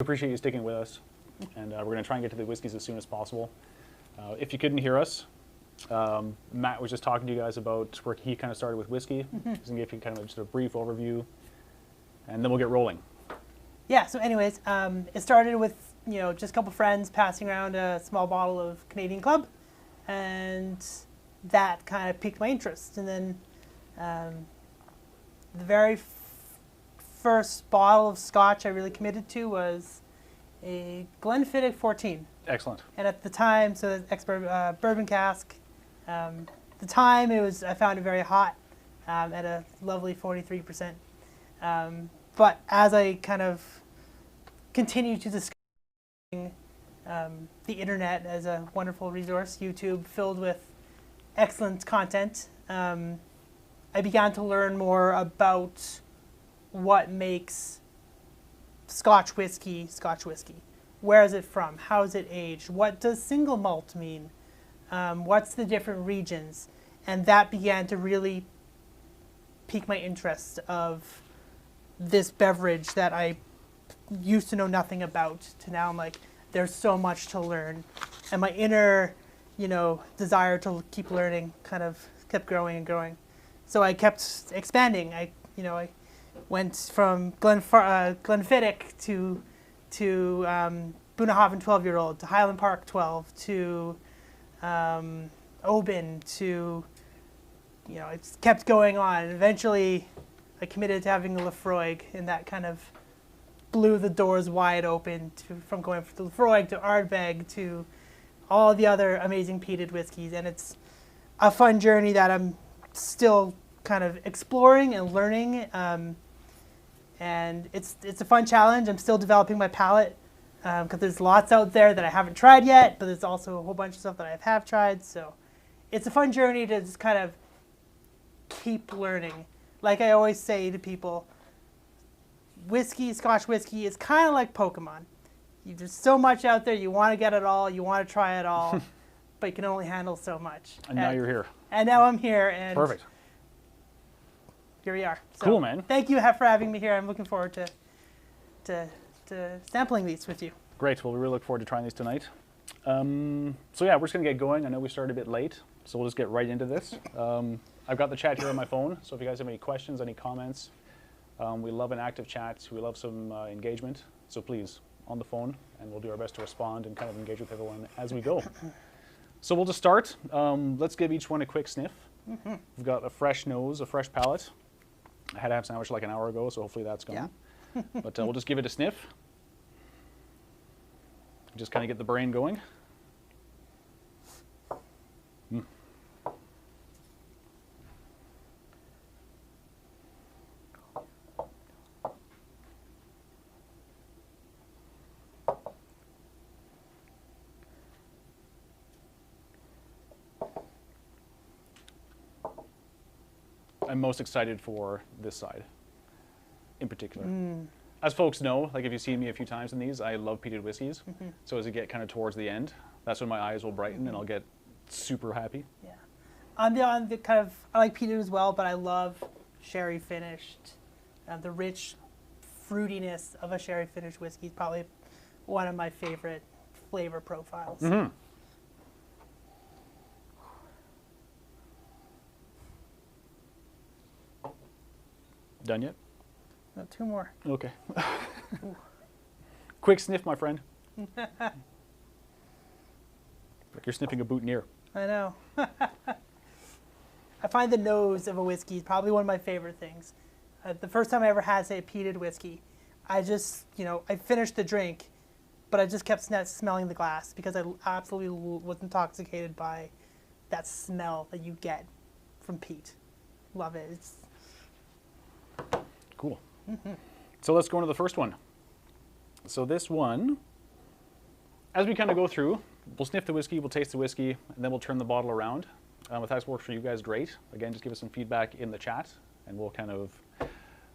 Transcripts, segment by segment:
Appreciate you sticking with us, and we're going to try and get to the whiskeys as soon as possible. If you couldn't hear us, Matt was just talking to you guys about where he kind of started with whiskey. He's going to give you kind of just a brief overview, and then we'll get rolling. Yeah, so anyways, it started with, just a couple friends passing around a small bottle of Canadian Club, and that kind of piqued my interest. And then the very first bottle of scotch I really committed to was a Glenfiddich 14. Excellent. And at the time, so the bourbon cask, the time I found it very hot at a lovely 43%. But as I kind of continued to discover the internet as a wonderful resource, YouTube filled with excellent content, I began to learn more about what makes Scotch whiskey. Where is it from? How is it aged? What does single malt mean? What's the different regions? And that began to really pique my interest of this beverage that I used to know nothing about, to now I'm like, there's so much to learn. And my inner, desire to keep learning kind of kept growing and growing. So I kept expanding. I went from Glenfiddich to Bunnahabhain 12-year-old, to Highland Park 12, to Oban, to, it kept going on. And eventually I committed to having a Lafroig, and that kind of blew the doors wide open from going from Lafroig to Ardbeg to all the other amazing peated whiskeys. And it's a fun journey that I'm still kind of exploring and learning. And it's a fun challenge. I'm still developing my palate because there's lots out there that I haven't tried yet, but there's also a whole bunch of stuff that I have tried. So it's a fun journey to just kind of keep learning. Like I always say to people, Scotch whiskey is kind of like Pokemon. There's so much out there. You want to get it all. You want to try it all, but you can only handle so much. And now you're here. And now I'm here. And perfect. Here we are. So cool, man. Thank you for having me here. I'm looking forward to sampling these with you. Great. Well, we really look forward to trying these tonight. So yeah, we're just going to get going. I know we started a bit late, so we'll just get right into this. I've got the chat here on my phone, so if you guys have any questions, any comments, we love an active chat. We love some engagement. So please, on the phone, and we'll do our best to respond and kind of engage with everyone as we go. So we'll just start. Let's give each one a quick sniff. We've got a fresh nose, a fresh palate. I had a ham sandwich like an hour ago, so hopefully that's gone. Yeah. But we'll just give it a sniff. Just kind of get the brain going. I'm most excited for this side in particular. As folks know, like if you've seen me a few times in these, I love peated whiskeys. So as I get kind of towards the end, that's when my eyes will brighten and I'll get super happy. Yeah. I'm the kind of, I like peated as well, but I love sherry finished. The rich fruitiness of a sherry finished whiskey is probably one of my favorite flavor profiles. Done yet? No, two more. Okay. Quick sniff, my friend. Like you're sniffing a boutonniere. I know. I find the nose of a whiskey is probably one of my favorite things. The first time I ever had, say, a peated whiskey, I just, I finished the drink, but I just kept smelling the glass because I absolutely was intoxicated by that smell that you get from peat. Love it. It's cool. So let's go into the first one. So this one, as we kind of go through, we'll sniff the whiskey, we'll taste the whiskey, and then we'll turn the bottle around. If that works for you guys, great. Again, just give us some feedback in the chat, and we'll kind of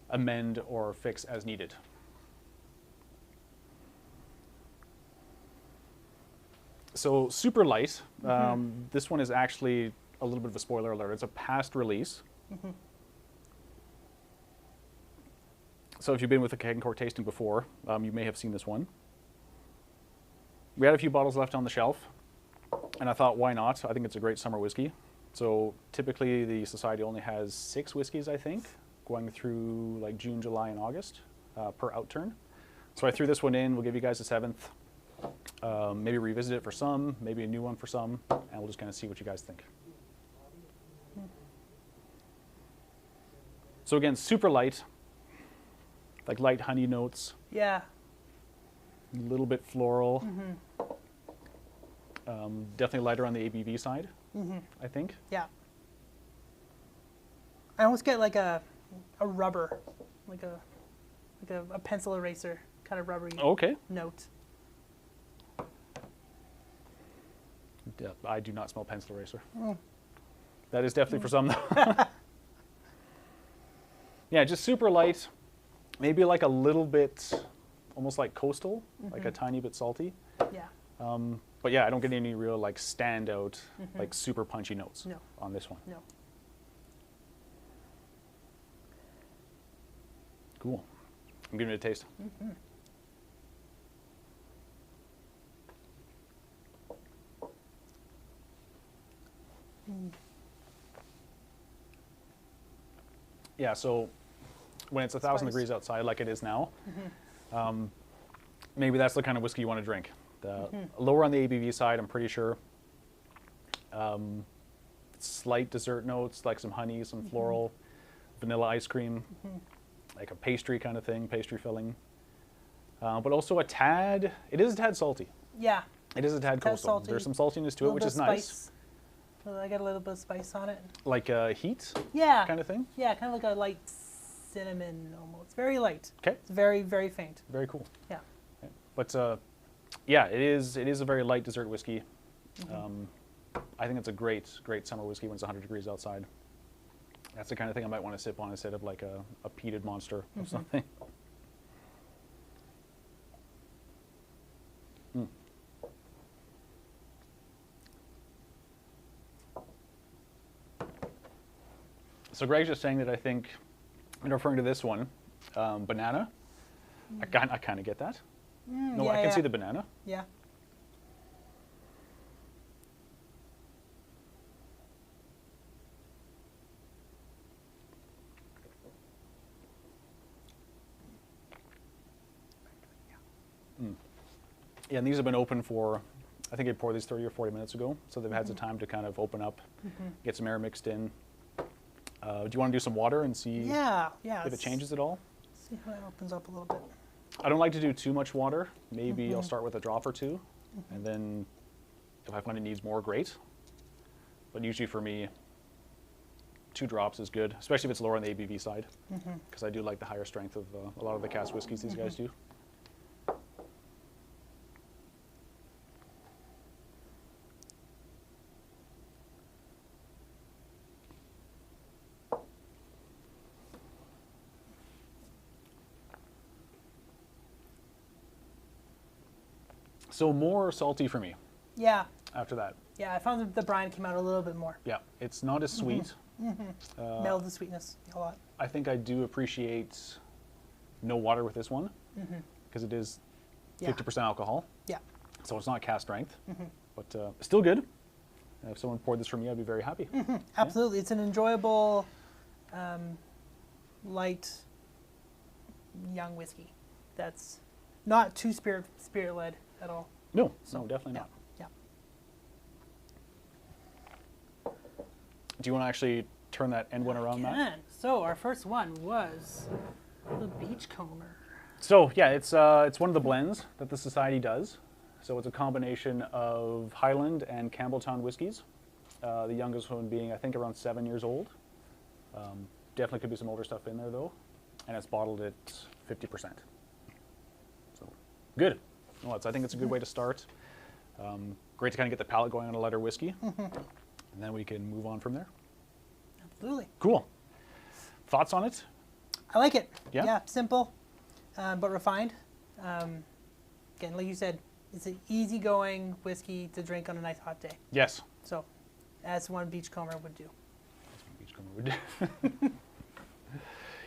amend or fix as needed. So super light. This one is actually a little bit of a spoiler alert. It's a past release. So if you've been with a keg and cork tasting before, you may have seen this one. We had a few bottles left on the shelf, and I thought, why not? I think it's a great summer whiskey. So typically the Society only has 6 whiskeys, I think, going through like June, July, and August per Outturn. So I threw this one in. We'll give you guys a 7th. Maybe revisit it for some, maybe a new one for some, and we'll just kind of see what you guys think. So again, super light, like light honey notes, Yeah. a little bit floral. Definitely lighter on the ABV side, I think. Yeah. I almost get like a rubber, like a pencil eraser kind of rubbery Okay. note. Yeah, I do not smell pencil eraser. That is definitely for some though. Yeah, just super light. Maybe like a little bit, almost like coastal, like a tiny bit salty. Yeah. But yeah, I don't get any real like standout, like super punchy notes No. on this one. No. Cool. I'm giving it a taste. Yeah, so when it's 1,000 Spice. degrees outside like it is now, maybe that's the kind of whiskey you want to drink. Lower on the ABV side, I'm pretty sure. Slight dessert notes, like some honey, some floral, vanilla ice cream, like a pastry kind of thing, pastry filling. But also a tad, it is a tad salty. Yeah. It is a tad coastal. salty. There's some saltiness to it, Little which bit is of nice. spice. Well, I got a little bit of spice on it. Like heat Yeah. kind of thing. Yeah, kind of like a light cinnamon almost. Very light. Okay. It's very, very faint. Very cool. Yeah. Okay. But yeah, it is a very light dessert whiskey. I think it's a great summer whiskey when it's 100 degrees outside. That's the kind of thing I might want to sip on instead of like a peated monster or something. So Greg's just saying that I think, and referring to this one, banana. I kind of get that. No, yeah, I can yeah. see the banana. Yeah. Yeah, and these have been open for, I think I poured these 30 or 40 minutes ago, so they've had some time to kind of open up, get some air mixed in. Do you want to do some water and see Yeah. Yeah. if it let's changes at all? See how it opens up a little bit. I don't like to do too much water. Maybe I'll start with a drop or two, and then if I find it needs more, great. But usually for me, 2 drops is good, especially if it's lower on the ABV side, because I do like the higher strength of a lot of the cask whiskeys these guys do. So more salty for me Yeah. after that. Yeah. I found that the brine came out a little bit more. Yeah, it's not as sweet. Mellowed the sweetness a lot. I think I do appreciate no water with this one, because it is Yeah. 50% alcohol, Yeah. so it's not cask strength, but still good. And if someone poured this for me, I'd be very happy. Absolutely. It's an enjoyable, light, young whiskey that's not too spirit-led at all. No, So, no, definitely yeah. not. Yeah. Do you want to actually turn that end one around, Matt? Can. So our first one was the Beachcomber. So yeah, it's one of the blends that the Society does. So it's a combination of Highland and Campbelltown whiskeys. The youngest one being, I think, around 7 years old. Definitely could be some older stuff in there though, and it's bottled at 50%. So good. Well, I think it's a good way to start. Great to kind of get the palate going on a lighter whiskey, and then we can move on from there. Absolutely. Cool. Thoughts on it? I like it. Yeah? Yeah, simple, but refined. Again, like you said, it's an easygoing whiskey to drink on a nice hot day. Yes. So, as one Beachcomber would do. Beachcomber would do.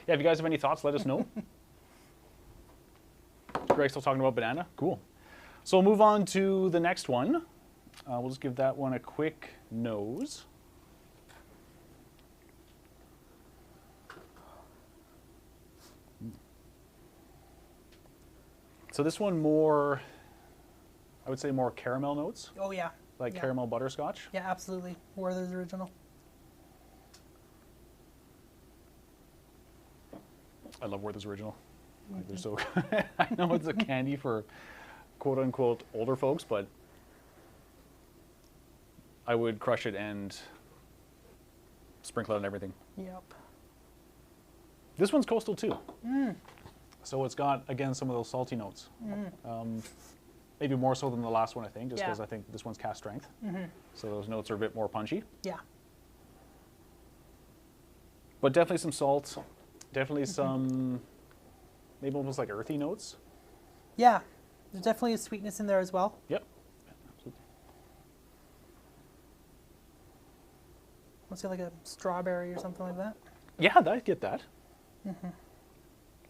Yeah, if you guys have any thoughts, let us know. Greg's still talking about banana? Cool. So we'll move on to the next one. We'll just give that one a quick nose. So this one more, I would say more caramel notes, Oh yeah. like Yeah. caramel butterscotch. Yeah, absolutely. Werther's original. I love Werther's Original. Like they're so I know it's a candy for quote unquote older folks, but I would crush it and sprinkle it on everything. Yep. This one's coastal too. So it's got, again, some of those salty notes. Maybe more so than the last one, I think, just Yeah. because I think this one's cast strength. So those notes are a bit more punchy. Yeah. But definitely some salt, definitely some, maybe almost like earthy notes. Yeah. There's definitely a sweetness in there as well. Yep. Absolutely. Let's say like a strawberry or something like that. Yeah, I get that.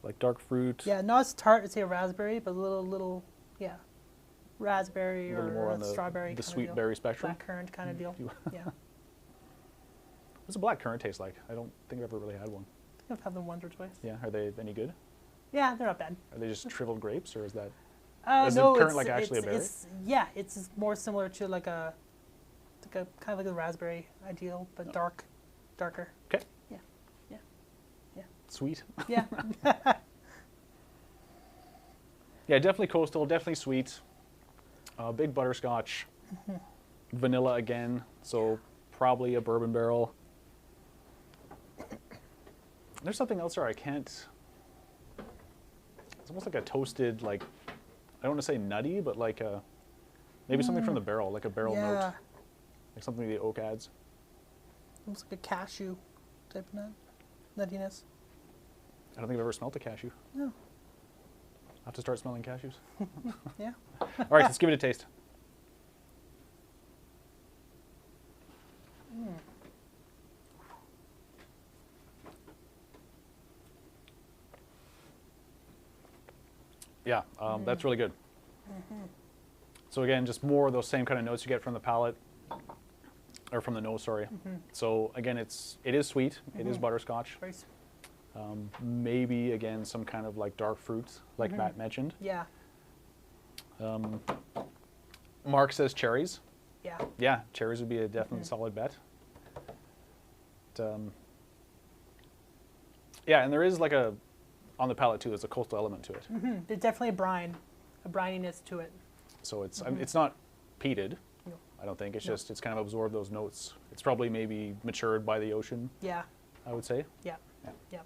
Like dark fruit. Yeah, not as tart as say a raspberry, but a little, yeah, raspberry A little more or on a strawberry. the kind sweet of deal. berry spectrum. Blackcurrant kind of deal. Yeah, I What's a black currant taste like? I don't think I've ever really had one. think I've had them once or twice. Yeah, are they any good? Yeah, they're not bad. Are they just shriveled grapes, or is that? No, Is the currant it's, like actually a berry? Yeah, it's more similar to like a kind of like a raspberry ideal, but darker. Okay. Yeah, yeah, yeah. Sweet. Yeah. Yeah, definitely coastal, definitely sweet. Big butterscotch. Vanilla again, so probably a bourbon barrel. There's something else there I can't. It's almost like a toasted, like, I don't want to say nutty, but like a, maybe something from the barrel, like a barrel note. Yeah, Like something the oak adds. almost like a cashew type of nuttiness. I don't think I've ever smelled a cashew. No. I'll have to start smelling cashews. Yeah. All right, let's give it a taste. Yeah, that's really good. So again, just more of those same kind of notes you get from the palate, or from the nose, sorry. So again, it is sweet. It is butterscotch. Very s- Maybe again some kind of like dark fruits, like Matt mentioned. Yeah. Mark says cherries. Yeah. Yeah, cherries would be a definite solid bet. But, yeah, and there is like a, on the palate too, there's a coastal element to it. There's definitely a brininess to it. So it's not peated, No. I don't think. It's No. just, it's kind of absorbed those notes. It's probably maybe matured by the ocean, Yeah. I would say. Yeah. Yeah. Yeah.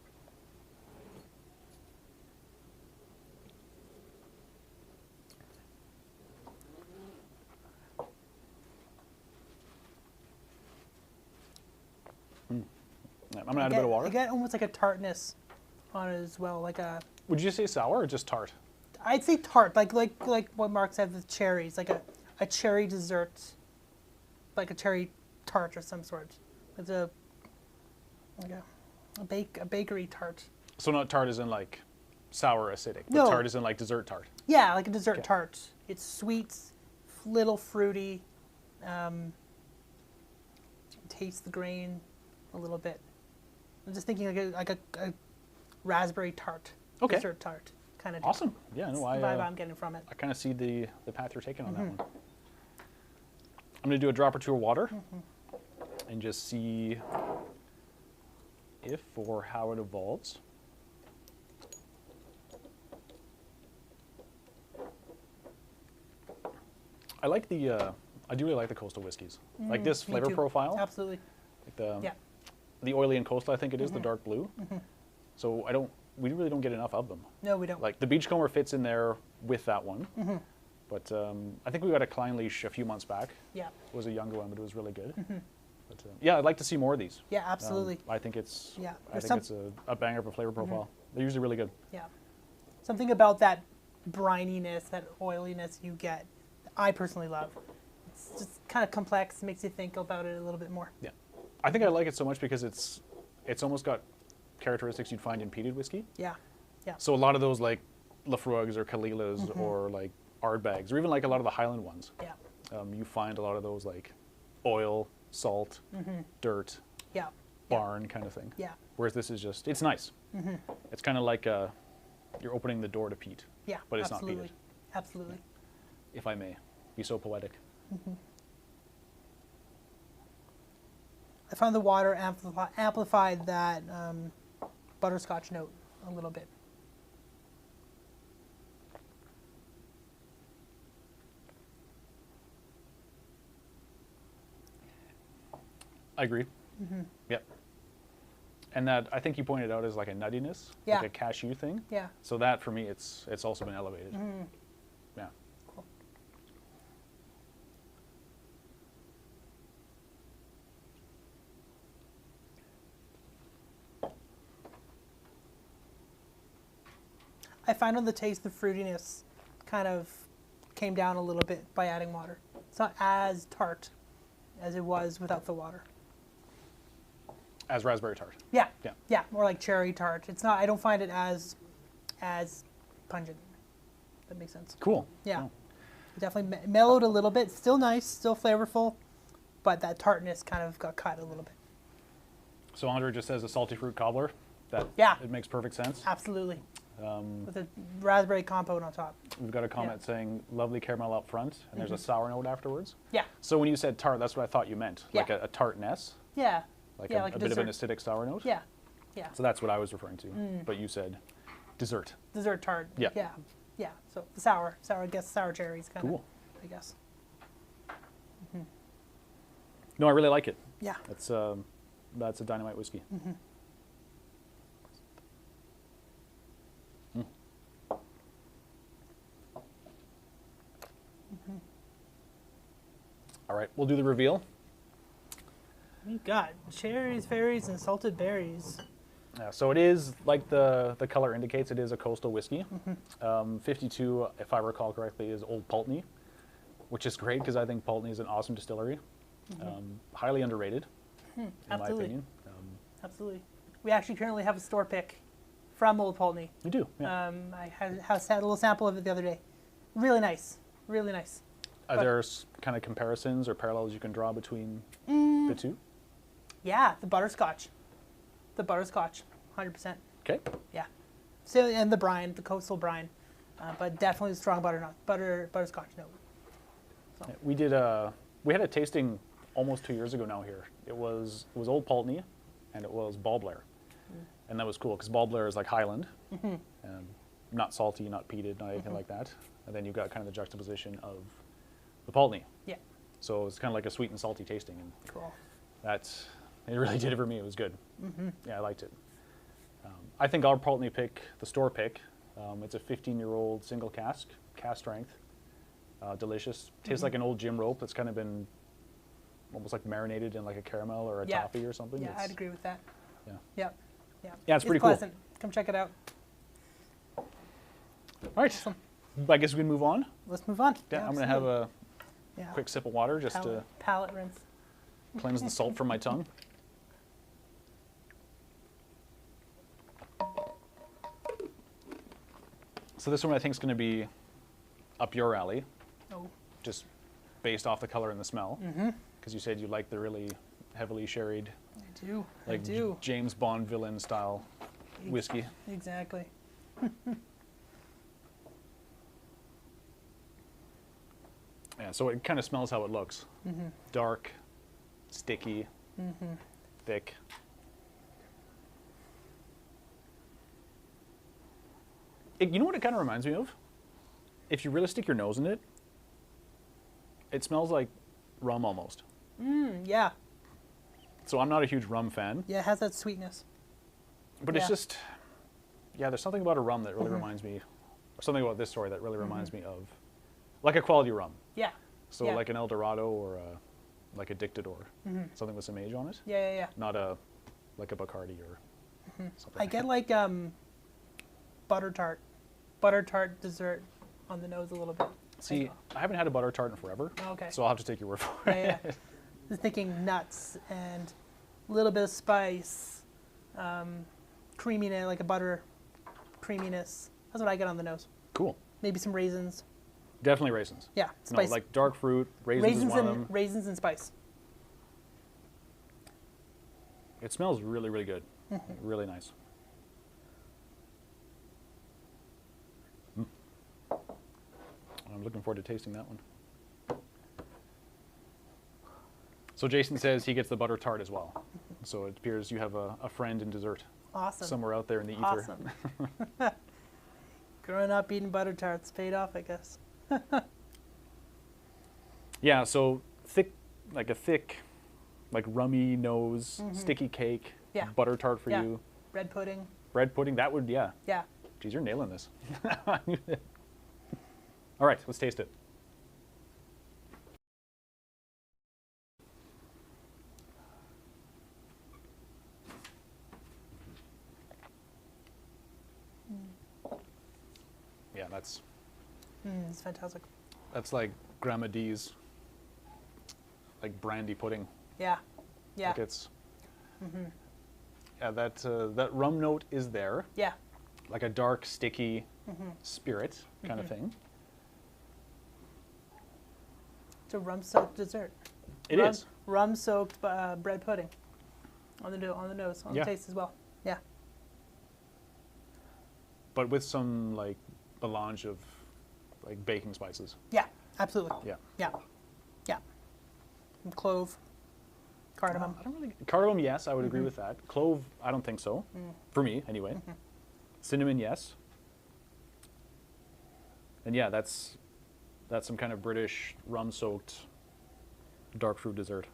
Yeah, I'm gonna add a bit of water. I get almost like a tartness on it as well, like a. Would you say sour or just tart? I'd say tart, like what Mark said with cherries, like a cherry dessert, like a cherry tart or some sort. It's a bakery tart. So not tart as in like sour acidic, but No. tart as in like dessert tart. Yeah, like a dessert Okay. tart. It's sweet, little fruity. Taste the grain a little bit. I'm just thinking like a raspberry tart, Okay. dessert tart kind of. Awesome. Yeah, That's no, the I vibe I'm getting from it. kind of see the path you're taking on that one. I'm going to do a drop or two of water and just see if or how it evolves. I like I do really like the coastal whiskeys. Like this Me flavor too. profile. Absolutely. Like Yeah. the oily and coastal, I think it is, the dark blue. So we really don't get enough of them. No, we don't. Like the beachcomber fits in there with that one. But I think we got a Klein leash a few months back. Yeah. It was a younger one, but it was really good. But yeah, I'd like to see more of these. Yeah, absolutely. I think it's Yeah. I There's think it's a banger of a flavor profile. They're usually really good. Yeah. Something about that brininess, that oiliness you get, I personally love. It's just kind of complex, makes you think about it a little bit more. Yeah, I think I like it so much because it's almost got characteristics you'd find in peated whiskey. Yeah. Yeah. So a lot of those like Lafroigs or Kalilas or like Ardbegs or even like a lot of the Highland ones. Yeah. You find a lot of those like oil, salt, dirt, Yeah. barn kind of thing. Yeah. Whereas this is just, it's nice. It's kind of like you're opening the door to peat. Yeah. But it's absolutely. not peated. Absolutely. If I may be so poetic. I found the water amplified that butterscotch note a little bit. I agree. Yep. And that, I think you pointed out, as like a nuttiness, Yeah. like a cashew thing. Yeah. So that for me, it's also been elevated. Yeah. Cool. I found on the taste the fruitiness kind of came down a little bit by adding water. It's not as tart as it was without the water. As raspberry tart. Yeah. Yeah. Yeah, more like cherry tart. It's not. I don't find it as pungent. That makes sense. Cool. Yeah. Oh. It definitely mellowed a little bit. Still nice, still flavorful, but that tartness kind of got cut a little bit. So Andre just says a salty fruit cobbler. That Yeah. It makes perfect sense. Absolutely. With a raspberry compote on top. We've got a comment saying lovely caramel up front, and there's a sour note afterwards. Yeah. So when you said tart, that's what I thought you meant. Yeah. Like a tartness, Yeah. like Yeah, a like a bit of an dessert. acidic sour note. Yeah. Yeah. So that's what I was referring to. But you said dessert. Dessert tart. Yeah. Yeah. Yeah. So the sour, I guess sour cherries kind Cool. of. I guess. No, I really like it. Yeah. That's a dynamite whiskey. All right, we'll do the reveal. We've got cherries, berries, and salted berries. So it is, like the color indicates, it is a coastal whiskey. 52, if I recall correctly, is Old Pulteney, which is great because I think Pulteney is an awesome distillery. Highly underrated, in my Absolutely. opinion. Absolutely. We actually currently have a store pick from Old Pulteney. You do, yeah. I had a little sample of it the other day. Really nice. Really nice. Are there kind of comparisons or parallels you can draw between the two? Yeah, the butterscotch. The butterscotch, 100%. Okay. Yeah. So, and the brine, the coastal brine. But definitely strong butterscotch note. So. We had a tasting almost 2 years ago now here. It was Old Pulteney, and it was Ballblair. And that was cool because Ballblair is like Highland, not salty, not peated, not anything like that. And then you got kind of the juxtaposition of the Pulteney. Yeah. So it's kind of like a sweet and salty tasting, and Cool. it really did it for me. It was good. Yeah, I liked it. I think our Pulteney pick, the store pick, it's a 15-year-old single cask strength, delicious. Tastes like an old gym rope that's kind of been almost like marinated in like a caramel or a Yeah. toffee or something. Yeah, I'd agree with that. Yeah. Yep. Yeah. Yeah, it's pretty cool. pleasant. Come check it out. All right. I guess we can move on. Let's move on. Yeah, I'm going to have a Yeah. quick sip of water just to palate rinse. cleanse the salt from my tongue. So this one I think is going to be up your alley, Oh. just based off the color and the smell. Because you said you like the really heavily sherried, I do. like I do. James Bond villain style whiskey. Exactly. Yeah, so it kind of smells how it looks. Dark, sticky, thick. You know what it kind of reminds me of? If you really stick your nose in it, it smells like rum almost. Yeah. So I'm not a huge rum fan, Yeah, it has that sweetness. but it's Yeah. just, yeah, there's something about a rum that really reminds me, or something about this story that really reminds me of, like a quality rum. Yeah. So Yeah. like an El Dorado or like a Dictador, something with some age on it, Yeah, yeah, yeah. not like a Bacardi or something. I get like butter tart dessert on the nose a little bit. See, I haven't had a butter tart in forever, Oh, okay. so I'll have to take your word for it. Yeah, yeah. Just thinking nuts and a little bit of spice, creaminess, like a butter creaminess. That's what I get on the nose. Cool. Maybe some raisins. Definitely raisins. Yeah, spice. No, like dark fruit, raisins is one of them. Raisins and spice. It smells really, really good. Really nice. I'm looking forward to tasting that one. So Jason says he gets the butter tart as well. So it appears you have a friend in dessert Awesome. somewhere out there in the ether. Awesome. Growing up eating butter tarts paid off, I guess. Yeah, so thick, like rummy nose, sticky cake, Yeah. butter tart for Yeah. you. Bread pudding. Bread pudding, that would, yeah. Yeah. Geez, you're nailing this. All right, let's taste it. Yeah, that's It's fantastic. like Grandma D's, like brandy pudding. Yeah. Yeah. Like it's, yeah, that rum note is there, Yeah. like a dark, sticky spirit kind of thing. It's a rum-soaked dessert. It is. Rum-soaked bread pudding. On the nose, on Yeah. the taste as well. Yeah. But with some like melange of like baking spices. Yeah. Absolutely. Yeah. Yeah. Yeah. And clove, cardamom. I don't really cardamom. Yes, I would agree with that. Clove, I don't think so. For me, anyway. Cinnamon, yes. And yeah, that's some kind of British rum-soaked dark fruit dessert.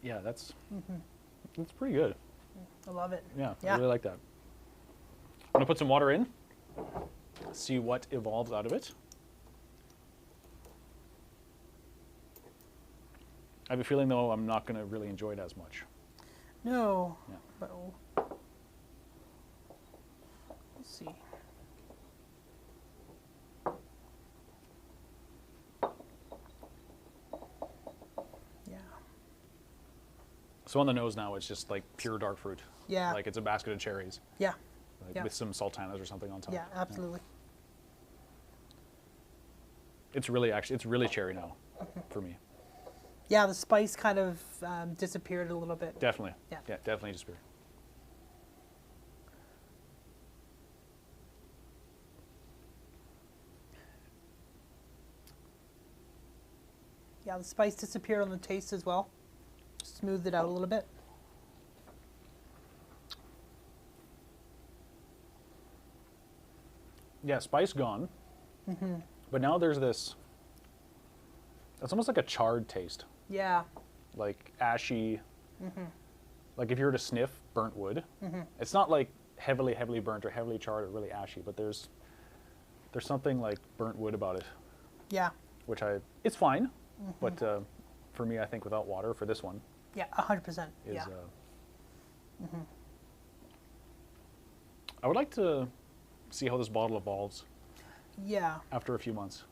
Yeah, that's pretty good. I love it. Yeah, Yeah. I really like that. I'm gonna put some water in, see what evolves out of it. I have a feeling though I'm not gonna really enjoy it as much. No. Yeah. But let's see. Yeah. So on the nose now, it's just like pure dark fruit. Yeah. Like it's a basket of cherries, Yeah. like Yeah. with some sultanas or something on top. Yeah. Absolutely. It's really cherry now, for me. Yeah. The spice kind of disappeared a little bit. Definitely. Yeah. Yeah, definitely just beer. Yeah. The spice disappeared on the taste as well. Smoothed it out a little bit. Yeah, spice gone. But now there's this, it's almost like a charred taste. Yeah. Like ashy, like if you were to sniff burnt wood. It's not like heavily burnt or heavily charred or really ashy, but there's something like burnt wood about it, Yeah. which it's fine, but for me, I think without water for this one Yeah. 100%. is, Yeah. I would like to see how this bottle evolves Yeah. after a few months.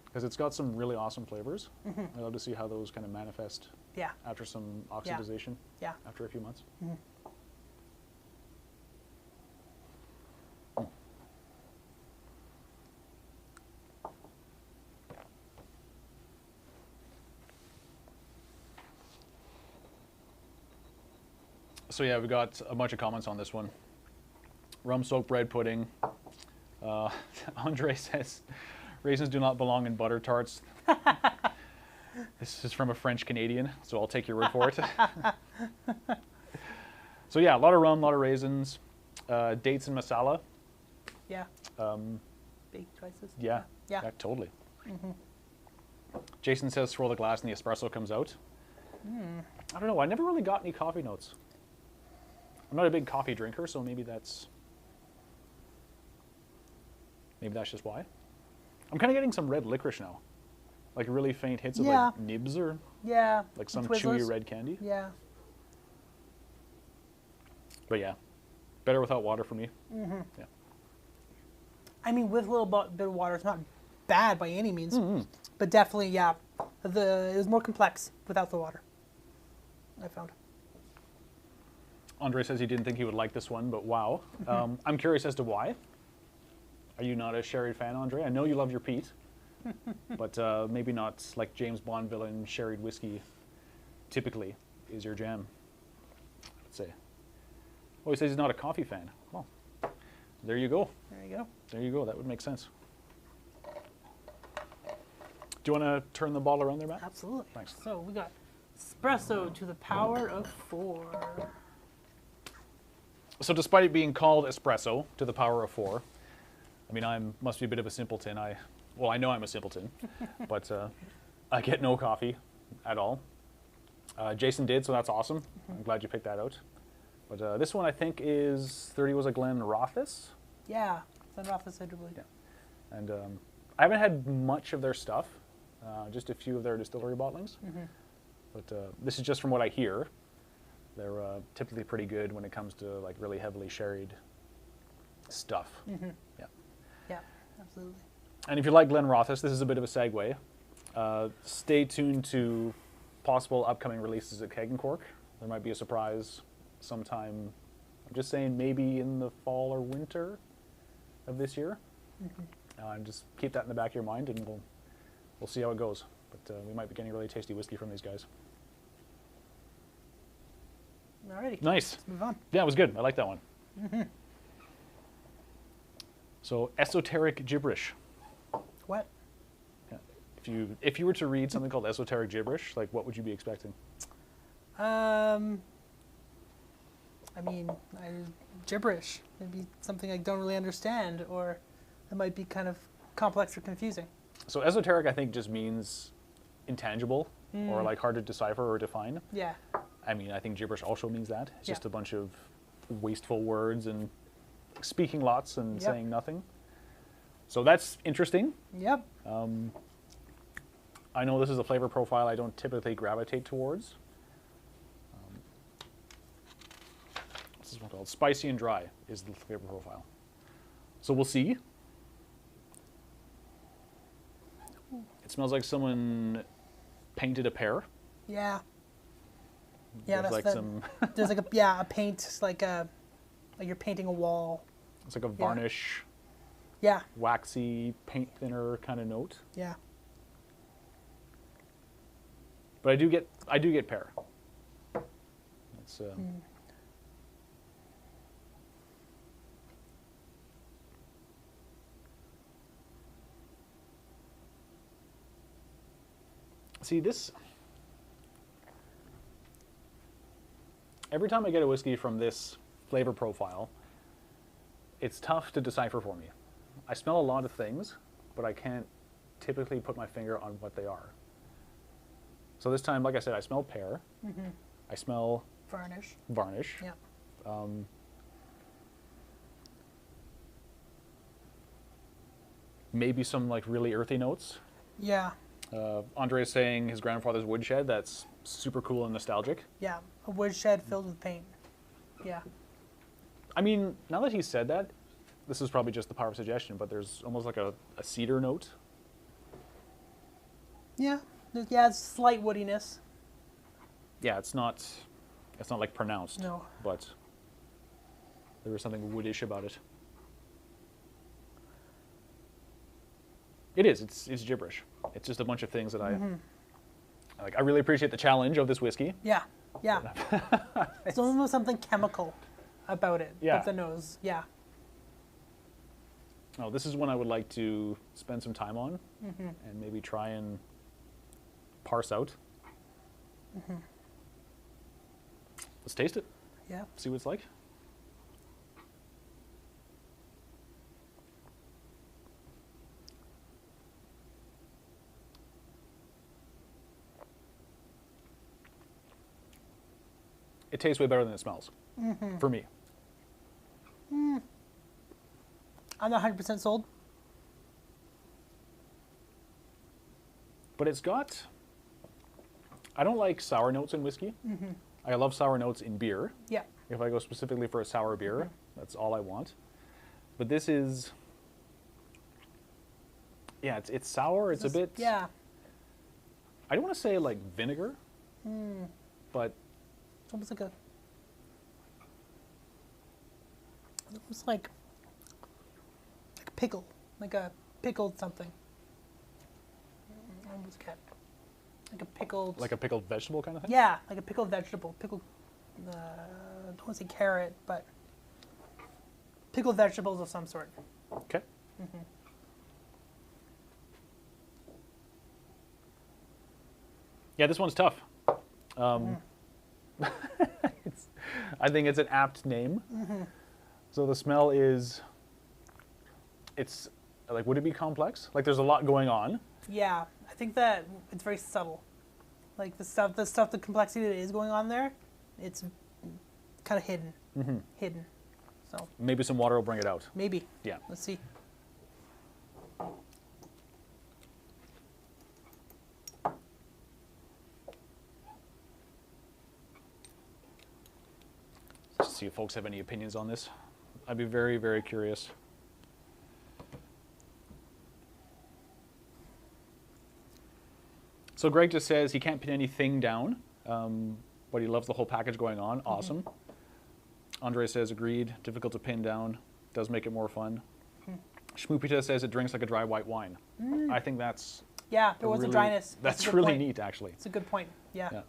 Because it's got some really awesome flavors. I'd love to see how those kind of manifest Yeah. after some oxidization Yeah. after a few months. So yeah, we got a bunch of comments on this one. Rum soaked bread pudding. Andre says, raisins do not belong in butter tarts. This is from a French Canadian, so I'll take your word for it. So yeah, a lot of rum, a lot of raisins, dates and masala. Yeah. Big choices. Yeah, Yeah. totally. Jason says swirl the glass and the espresso comes out. I don't know, I never really got any coffee notes. I'm not a big coffee drinker, so maybe that's just why. I'm kind of getting some red licorice now. Like really faint hits of Yeah. like nibs or Yeah. like some Twizzlers. chewy red candy. Yeah. But yeah, better without water for me. Yeah. I mean, with a little bit of water, it's not bad by any means. Mm-hmm. But definitely, yeah, it was more complex without the water, I found. Andre says he didn't think he would like this one, but wow. I'm curious as to why. Are you not a sherry fan, Andre? I know you love your peat, but maybe not like James Bond villain sherried whiskey typically is your jam. Let's say. Oh, he says he's not a coffee fan. Well, there you go. There you go. There you go. That would make sense. Do you want to turn the bottle around there, Matt? Absolutely. Thanks. So we got espresso to the power of 4. So despite it being called espresso to the power of 4, I mean, I must be a bit of a simpleton. Well, I know I'm a simpleton, but I get no coffee at all. Jason did, so that's awesome. I'm glad you picked that out. But this one I think is 30 was a Glen Rothis. Yeah, Glenrothes Hydro Blade. Yeah. And I haven't had much of their stuff, just a few of their distillery bottlings. But this is just from what I hear. They're typically pretty good when it comes to like really heavily sherried stuff. Yeah. Yeah, absolutely. And if you like Glen Rothis, this is a bit of a segue. Stay tuned to possible upcoming releases at Keg and Cork. There might be a surprise sometime. I'm just saying maybe in the fall or winter of this year. Just keep that in the back of your mind, and we'll see how it goes. But we might be getting really tasty whiskey from these guys. Alrighty. Nice. Let's move on. Yeah, it was good. I like that one. So, esoteric gibberish. What? Yeah. If you were to read something called esoteric gibberish, like what would you be expecting? I mean, gibberish. Maybe something I don't really understand, or it might be kind of complex or confusing. So esoteric, I think, just means intangible or like hard to decipher or define. Yeah. I mean, I think gibberish also means that. It's Yeah. just a bunch of wasteful words and speaking lots and Yep. saying nothing. So that's interesting. Yep. I know this is a flavor profile I don't typically gravitate towards. This is one called spicy and dry is the flavor profile. So we'll see. It smells like someone painted a pear. Yeah. Yeah, There's that's like some. There's like a paint, like you're painting a wall. It's like a varnish, Yeah. waxy paint thinner kind of note. Yeah. But I do get pear. It's See this. Every time I get a whiskey from this flavor profile, it's tough to decipher for me. I smell a lot of things, but I can't typically put my finger on what they are. So this time, like I said, I smell pear. I smell Varnish. varnish. Yeah. Maybe some like really earthy notes. Yeah. Andre is saying his grandfather's woodshed. That's super cool and nostalgic. Yeah. A woodshed filled with paint. Yeah. I mean, now that he said that, this is probably just the power of suggestion, but there's almost like a cedar note. Yeah. Yeah, it's slight woodiness. Yeah, it's not like pronounced. No. But there was something woodish about it. It is. It's gibberish. It's just a bunch of things that I like. I really appreciate the challenge of this whiskey. Yeah. Yeah. It's almost something chemical about it. Yeah. With the nose. Yeah. Oh, this is one I would like to spend some time on and maybe try and parse out. Let's taste it. Yeah. See what it's like. It tastes way better than it smells, for me. I'm not 100% sold. But it's got, I don't like sour notes in whiskey. I love sour notes in beer. Yeah. If I go specifically for a sour beer, that's all I want. But this is, Yeah, it's sour. It's a bit. Yeah. I don't want to say like vinegar, but It's almost like a pickle, like a pickled something. I almost can't. Like a pickled vegetable kind of thing. Yeah, like a pickled vegetable. Pickled. I don't want to say carrot, but pickled vegetables of some sort. Okay. Yeah, this one's tough. I think it's an apt name. So the smell is, it's like, would it be complex? Like there's a lot going on. Yeah, I think that it's very subtle. Like the complexity that is going on there, it's kind of hidden. Hidden. So Maybe some water will bring it out. maybe. Yeah. Let's see. Just see if folks have any opinions on this. I'd be very, very curious. So Greg just says he can't pin anything down, but he loves the whole package going on. Awesome. Andre says agreed. Difficult to pin down. Does make it more fun. Shmoopita says it drinks like a dry white wine. I think that's Yeah, there was a dryness. That's a good really point. neat, actually. It's a good point. Yeah. Yeah.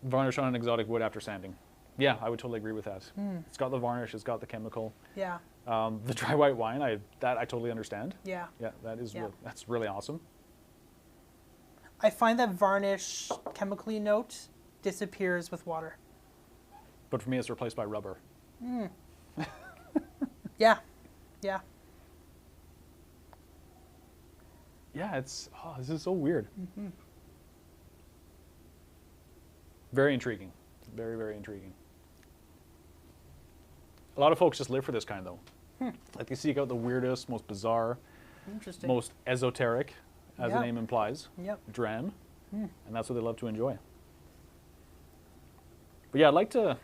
Varnish on an exotic wood after sanding. Yeah, I would totally agree with that. It's got the varnish. It's got the chemical. Yeah. The dry white wine, I totally understand. Yeah. Yeah, that is Yeah. that's really awesome. I find that varnish chemically note disappears with water. But for me, it's replaced by rubber. Yeah. Yeah. Yeah, this is so weird. Very intriguing. Very, very intriguing. A lot of folks just live for this kind, though. Like, they seek out the weirdest, most bizarre, Interesting. most esoteric, as the Yeah. name implies, Yep. dram, and that's what they love to enjoy. But yeah, I'd like to,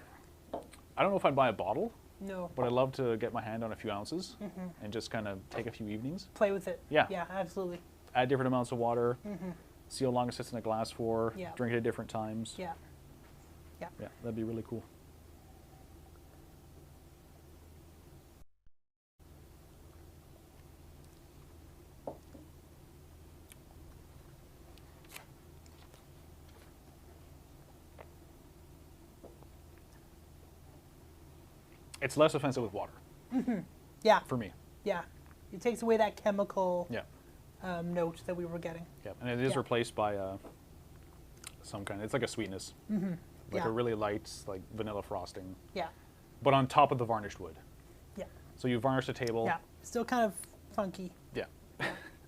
I don't know if I'd buy a bottle, No. but I'd love to get my hand on a few ounces and just kind of take a few evenings. Play with it. Yeah. Yeah, absolutely. Add different amounts of water, see how long it sits in a glass for, Yeah. drink it at different times. Yeah. Yeah. Yeah, that'd be really cool. It's less offensive with water Yeah. for me. Yeah. It takes away that chemical Yeah, note that we were getting. yeah, and it is Yeah. replaced by some kind. It's like a sweetness, like Yeah. a really light, like vanilla frosting, Yeah. but on top of the varnished wood. Yeah. So you varnish the table. Yeah. Still kind of funky. Yeah.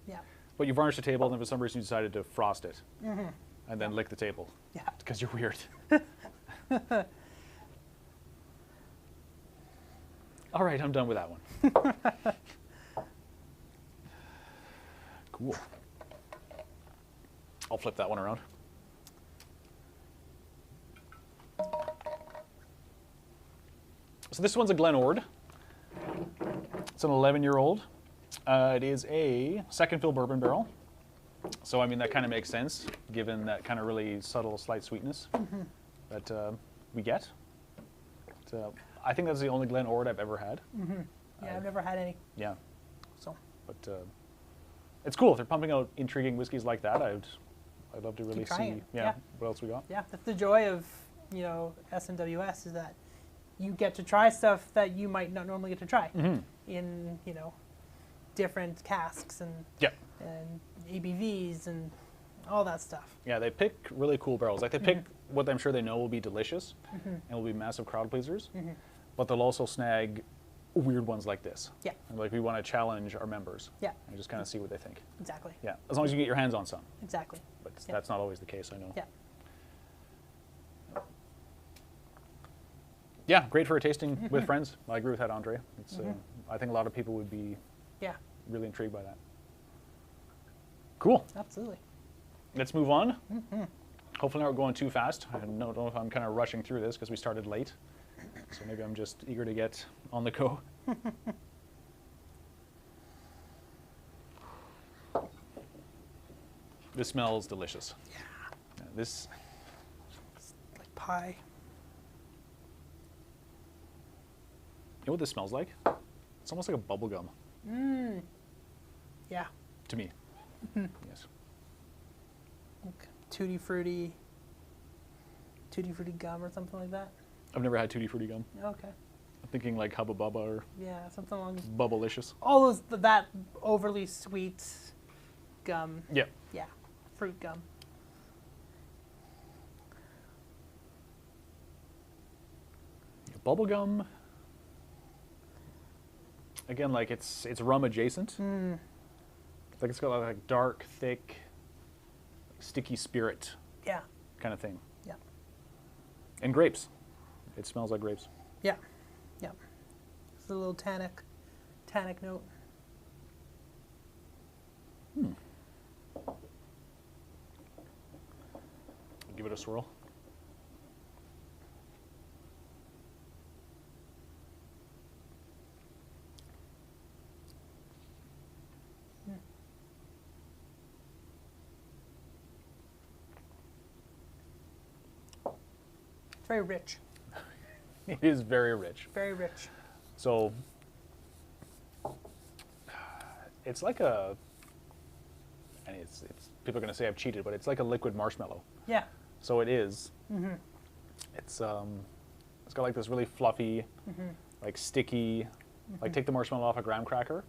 Yeah. But you varnish the table, and then for some reason you decided to frost it, and then lick the table Yeah. because you're weird. All right, I'm done with that one. Cool. I'll flip that one around. So this one's a Glen Ord. It's an 11-year-old. It is a second fill bourbon barrel. So, I mean, that kind of makes sense, given that kind of really subtle, slight sweetness that we get. I think that's the only Glen Ord I've ever had. Yeah, I've never had any. Yeah, So but it's cool. If they're pumping out intriguing whiskeys like that, I'd love to really Keep trying see it. yeah, Yeah. what else we got. yeah, that's the joy of SMWS is that you get to try stuff that you might not normally get to try in different casks and Yeah. ABVs and all that stuff. Yeah, they pick really cool barrels. Like they pick what I'm sure they know will be delicious and will be massive crowd pleasers, but they'll also snag weird ones like this. Yeah. And like we want to challenge our members Yeah, and just kind of see what they think. exactly. Yeah, as long as you get your hands on some, Exactly. but Yeah. that's not always the case, I know. Yeah. Yeah, great for a tasting with friends. I agree with that, Andre. It's, I think a lot of people would be Yeah, really intrigued by that. Cool. absolutely. Let's move on. Hopefully not going too fast. I don't know if I'm kind of rushing through this because we started late. So maybe I'm just eager to get on the go. This smells delicious. Yeah. This, It's like pie. you know what this smells like? It's almost like a bubble gum Yeah. to me. Yes. Like tutti frutti gum or something like that. I've never had Tutti Frutti gum. Okay. I'm thinking like Hubba Bubba or Yeah, something along Bubblicious. all those that overly sweet gum. Yeah. Yeah, fruit gum. Bubble gum. Again, like it's rum adjacent. Like it's got like dark, thick, sticky spirit Yeah. kind of thing. Yeah. And grapes. It smells like grapes. Yeah. Yeah. It's a little tannic note. Give it a swirl. It's very rich. It is very rich. Very rich. So it's like a, and it's people are going to say I've cheated, but it's like a liquid marshmallow. Yeah. So it is. It's got like this really fluffy, like sticky, like take the marshmallow off a graham cracker,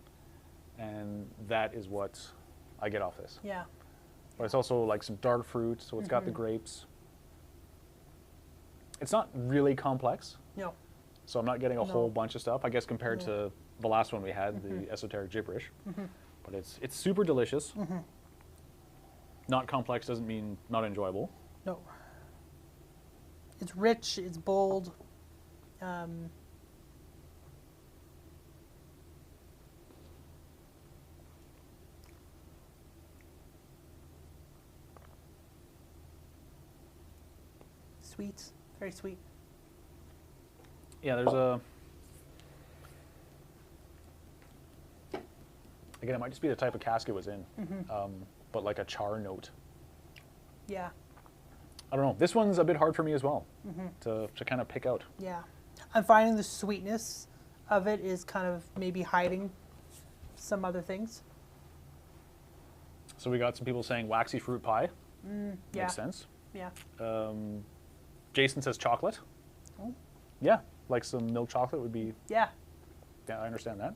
and that is what I get off this. Yeah. But it's also like some dark fruit, so it's got the grapes. It's not really complex, No. so I'm not getting a No. whole bunch of stuff, I guess, compared to the last one we had, the esoteric gibberish. But it's super delicious. Not complex doesn't mean not enjoyable. No. It's rich. It's bold. Sweet. Very sweet. Yeah, there's a... Again, it might just be the type of cask it was in, but like a char note. Yeah. I don't know. This one's a bit hard for me as well to kind of pick out. Yeah. I'm finding the sweetness of it is kind of maybe hiding some other things. So we got some people saying waxy fruit pie. Yeah. Makes sense. Yeah. Jason says chocolate. Oh. Yeah, like some milk chocolate would be... Yeah. Yeah, I understand that.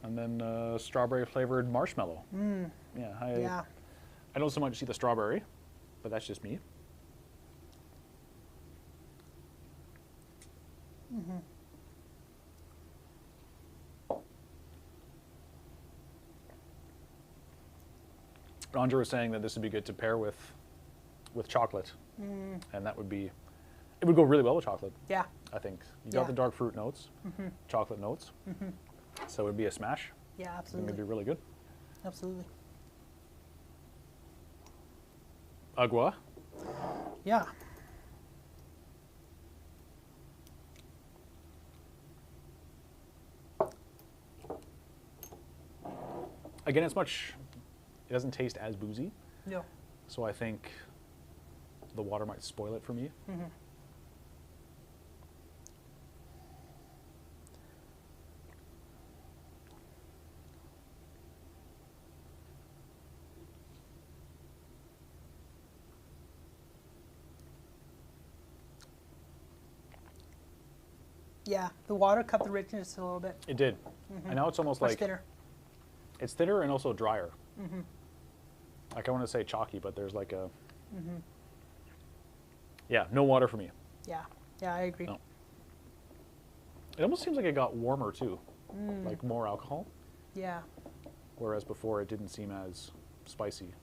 And then strawberry flavored marshmallow. Yeah, Yeah. I don't so much see the strawberry, but that's just me. Roger was saying that this would be good to pair with chocolate, and that would be, it would go really well with chocolate. Yeah. I think you got Yeah. the dark fruit notes, chocolate notes, so it would be a smash. Yeah, I think absolutely. it'd be really good. Absolutely. Agua. Yeah. Again, it doesn't taste as boozy, No. so I think the water might spoil it for me. Yeah. The water cut the richness a little bit. It did, and now it's almost Much like thinner. it's thinner and also drier. Like I want to say chalky, but there's like a yeah, no water for me. Yeah. Yeah, I agree. No. It almost seems like it got warmer too, like more alcohol, Yeah. whereas before it didn't seem as spicy,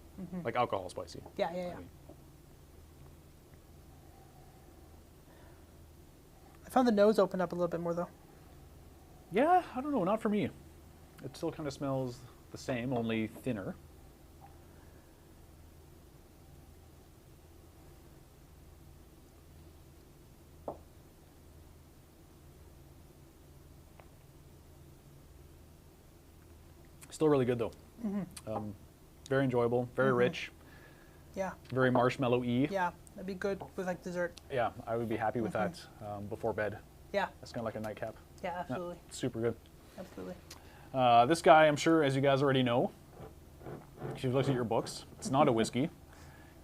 like alcohol spicy. Yeah, yeah, yeah. I mean. I found the nose opened up a little bit more though. Yeah, I don't know, not for me. It still kind of smells the same, only thinner. Still really good though. Very enjoyable, very rich, Yeah. very marshmallow-y. Yeah. That'd be good with like dessert. Yeah, I would be happy with that before bed. Yeah. It's kind of like a nightcap. Yeah, Yeah, absolutely. super good. Absolutely. This guy, I'm sure, as you guys already know, if you've looked at your books, it's not a whiskey.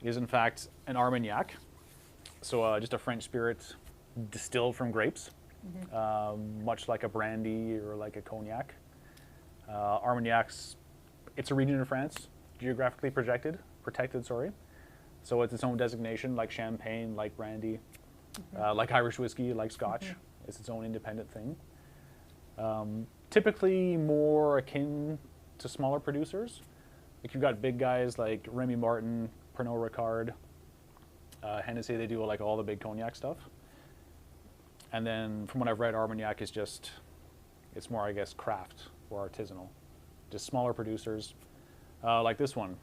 It is, in fact, an Armagnac. So just a French spirit distilled from grapes, much like a brandy or like a cognac. Armagnacs, it's a region of France, geographically protected, sorry. So it's its own designation, like champagne, like brandy, like Irish whiskey, like Scotch. It's its own independent thing. Typically more akin to smaller producers. Like you've got big guys like Remy Martin, Pernod Ricard, Hennessy, they do like all the big cognac stuff. And then from what I've read, Armagnac is just, it's more, I guess, craft or artisanal. Just smaller producers. Like this one.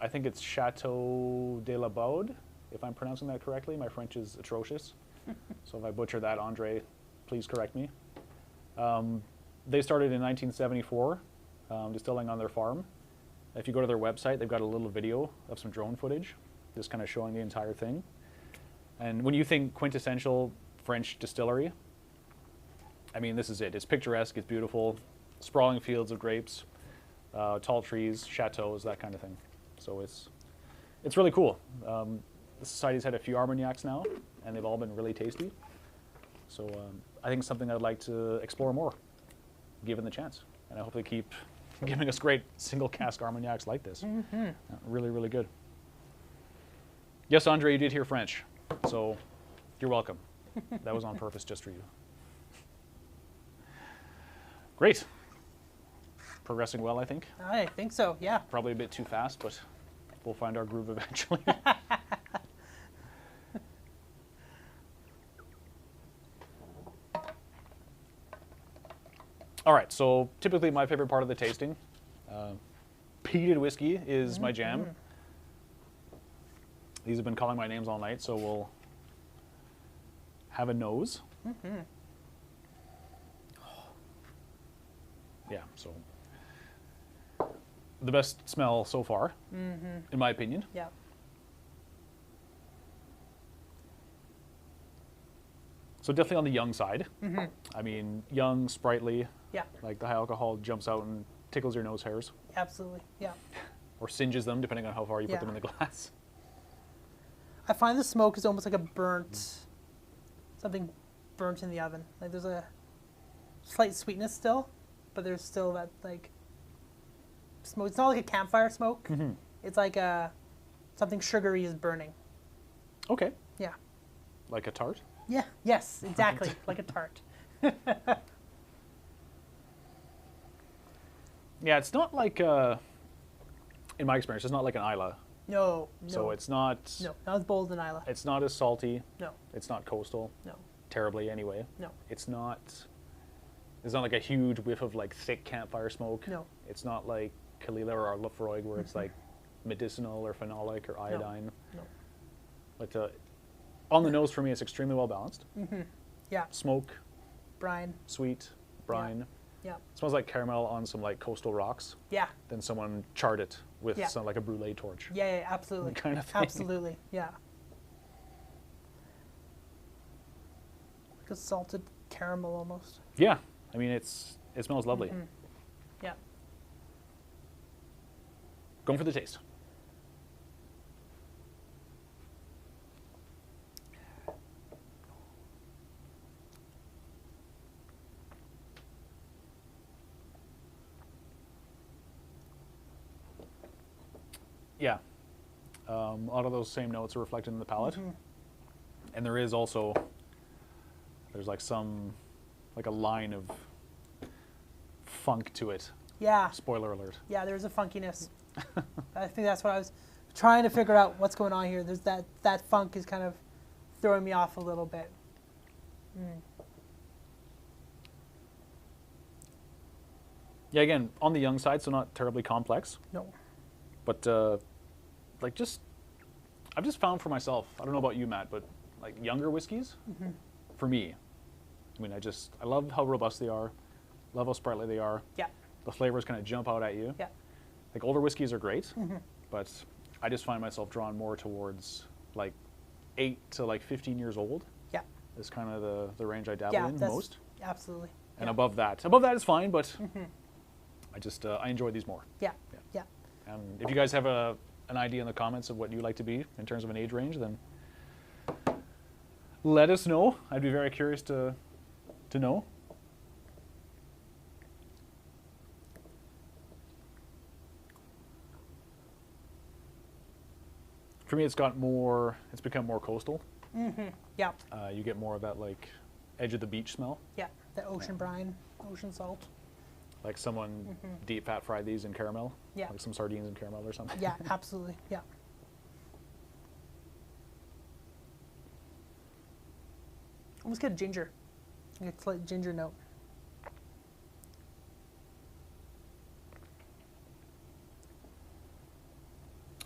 I think it's Chateau de la Baude, if I'm pronouncing that correctly. My French is atrocious. So if I butcher that, Andre, please correct me. They started in 1974, distilling on their farm. If you go to their website, they've got a little video of some drone footage, just kind of showing the entire thing. And when you think quintessential French distillery, I mean, this is it. It's picturesque, it's beautiful, sprawling fields of grapes, tall trees, chateaus, that kind of thing. So it's really cool. The Society's had a few Armagnacs now, and they've all been really tasty. So I think it's something I'd like to explore more, given the chance. And I hope they keep giving us great single cask Armagnacs like this. Really, really good. Yes, Andre, you did hear French, so you're welcome. That was on purpose just for you. Great. Progressing well, I think. I think so, yeah. Probably a bit too fast, but we'll find our groove eventually. All right, so typically my favorite part of the tasting, peated whiskey is my jam. These have been calling my names all night, so we'll have a nose. Yeah, so the best smell so far, in my opinion. Yeah. So definitely on the young side. I mean, young, sprightly. Yeah. Like the high alcohol jumps out and tickles your nose hairs. Absolutely. Yeah. Or singes them, depending on how far you put Yeah. them in the glass. I find the smoke is almost like a burnt, something burnt in the oven. Like there's a slight sweetness still, but there's still that like smoke. It's not like a campfire smoke. It's like something sugary is burning. Okay. Yeah. Like a tart? Yeah. Yes. Exactly. Like a tart. Yeah, it's not like, in my experience, it's not like an Isla. No. So it's not, No. Not as bold as Isla. it's not as salty. No. It's not coastal. No. Terribly anyway. No. It's not like a huge whiff of like thick campfire smoke. No. It's not like Kalila or Lafroig where it's like medicinal or phenolic or iodine. No. But on the nose for me, it's extremely well balanced. Yeah. Smoke, Brine. sweet, brine. Yeah. Smells like caramel on some like coastal rocks. Yeah. Then someone charred it with Yeah. some like a brulee torch. Yeah. Yeah. Absolutely. Kind of thing. Absolutely. Yeah. Like a salted caramel almost. Yeah, I mean it smells lovely. Yeah. Going for the taste. Yeah, a lot of those same notes are reflected in the palate, and there is also there's like a line of funk to it. Yeah. Spoiler alert. Yeah, there's a funkiness. I think that's what I was trying to figure out what's going on here. There's that funk is kind of throwing me off a little bit. Yeah, again, on the young side, so not terribly complex, No. but like I've just found for myself, I don't know about you, Matt, but like younger whiskeys, for me, I mean, I love how robust they are, love how sprightly they are. Yeah. The flavors kind of jump out at you. Yeah. like older whiskeys are great, but I just find myself drawn more towards like 8 to like 15 years old. Yeah. Is kind of the range I dabble Yeah, in that's most. absolutely. And Yeah. above that is fine, but I just I enjoy these more. Yeah. Yeah. And if you guys have an idea in the comments of what you like to be in terms of an age range, then let us know. I'd be very curious to know. For me, it's become more coastal. Yeah. You get more of that like edge of the beach smell. Yeah. The ocean brine, ocean salt. Like someone deep fat fried these in caramel. Yeah. Like some sardines in caramel or something. Yeah, absolutely. Yeah. Almost get ginger. Like a slight ginger note.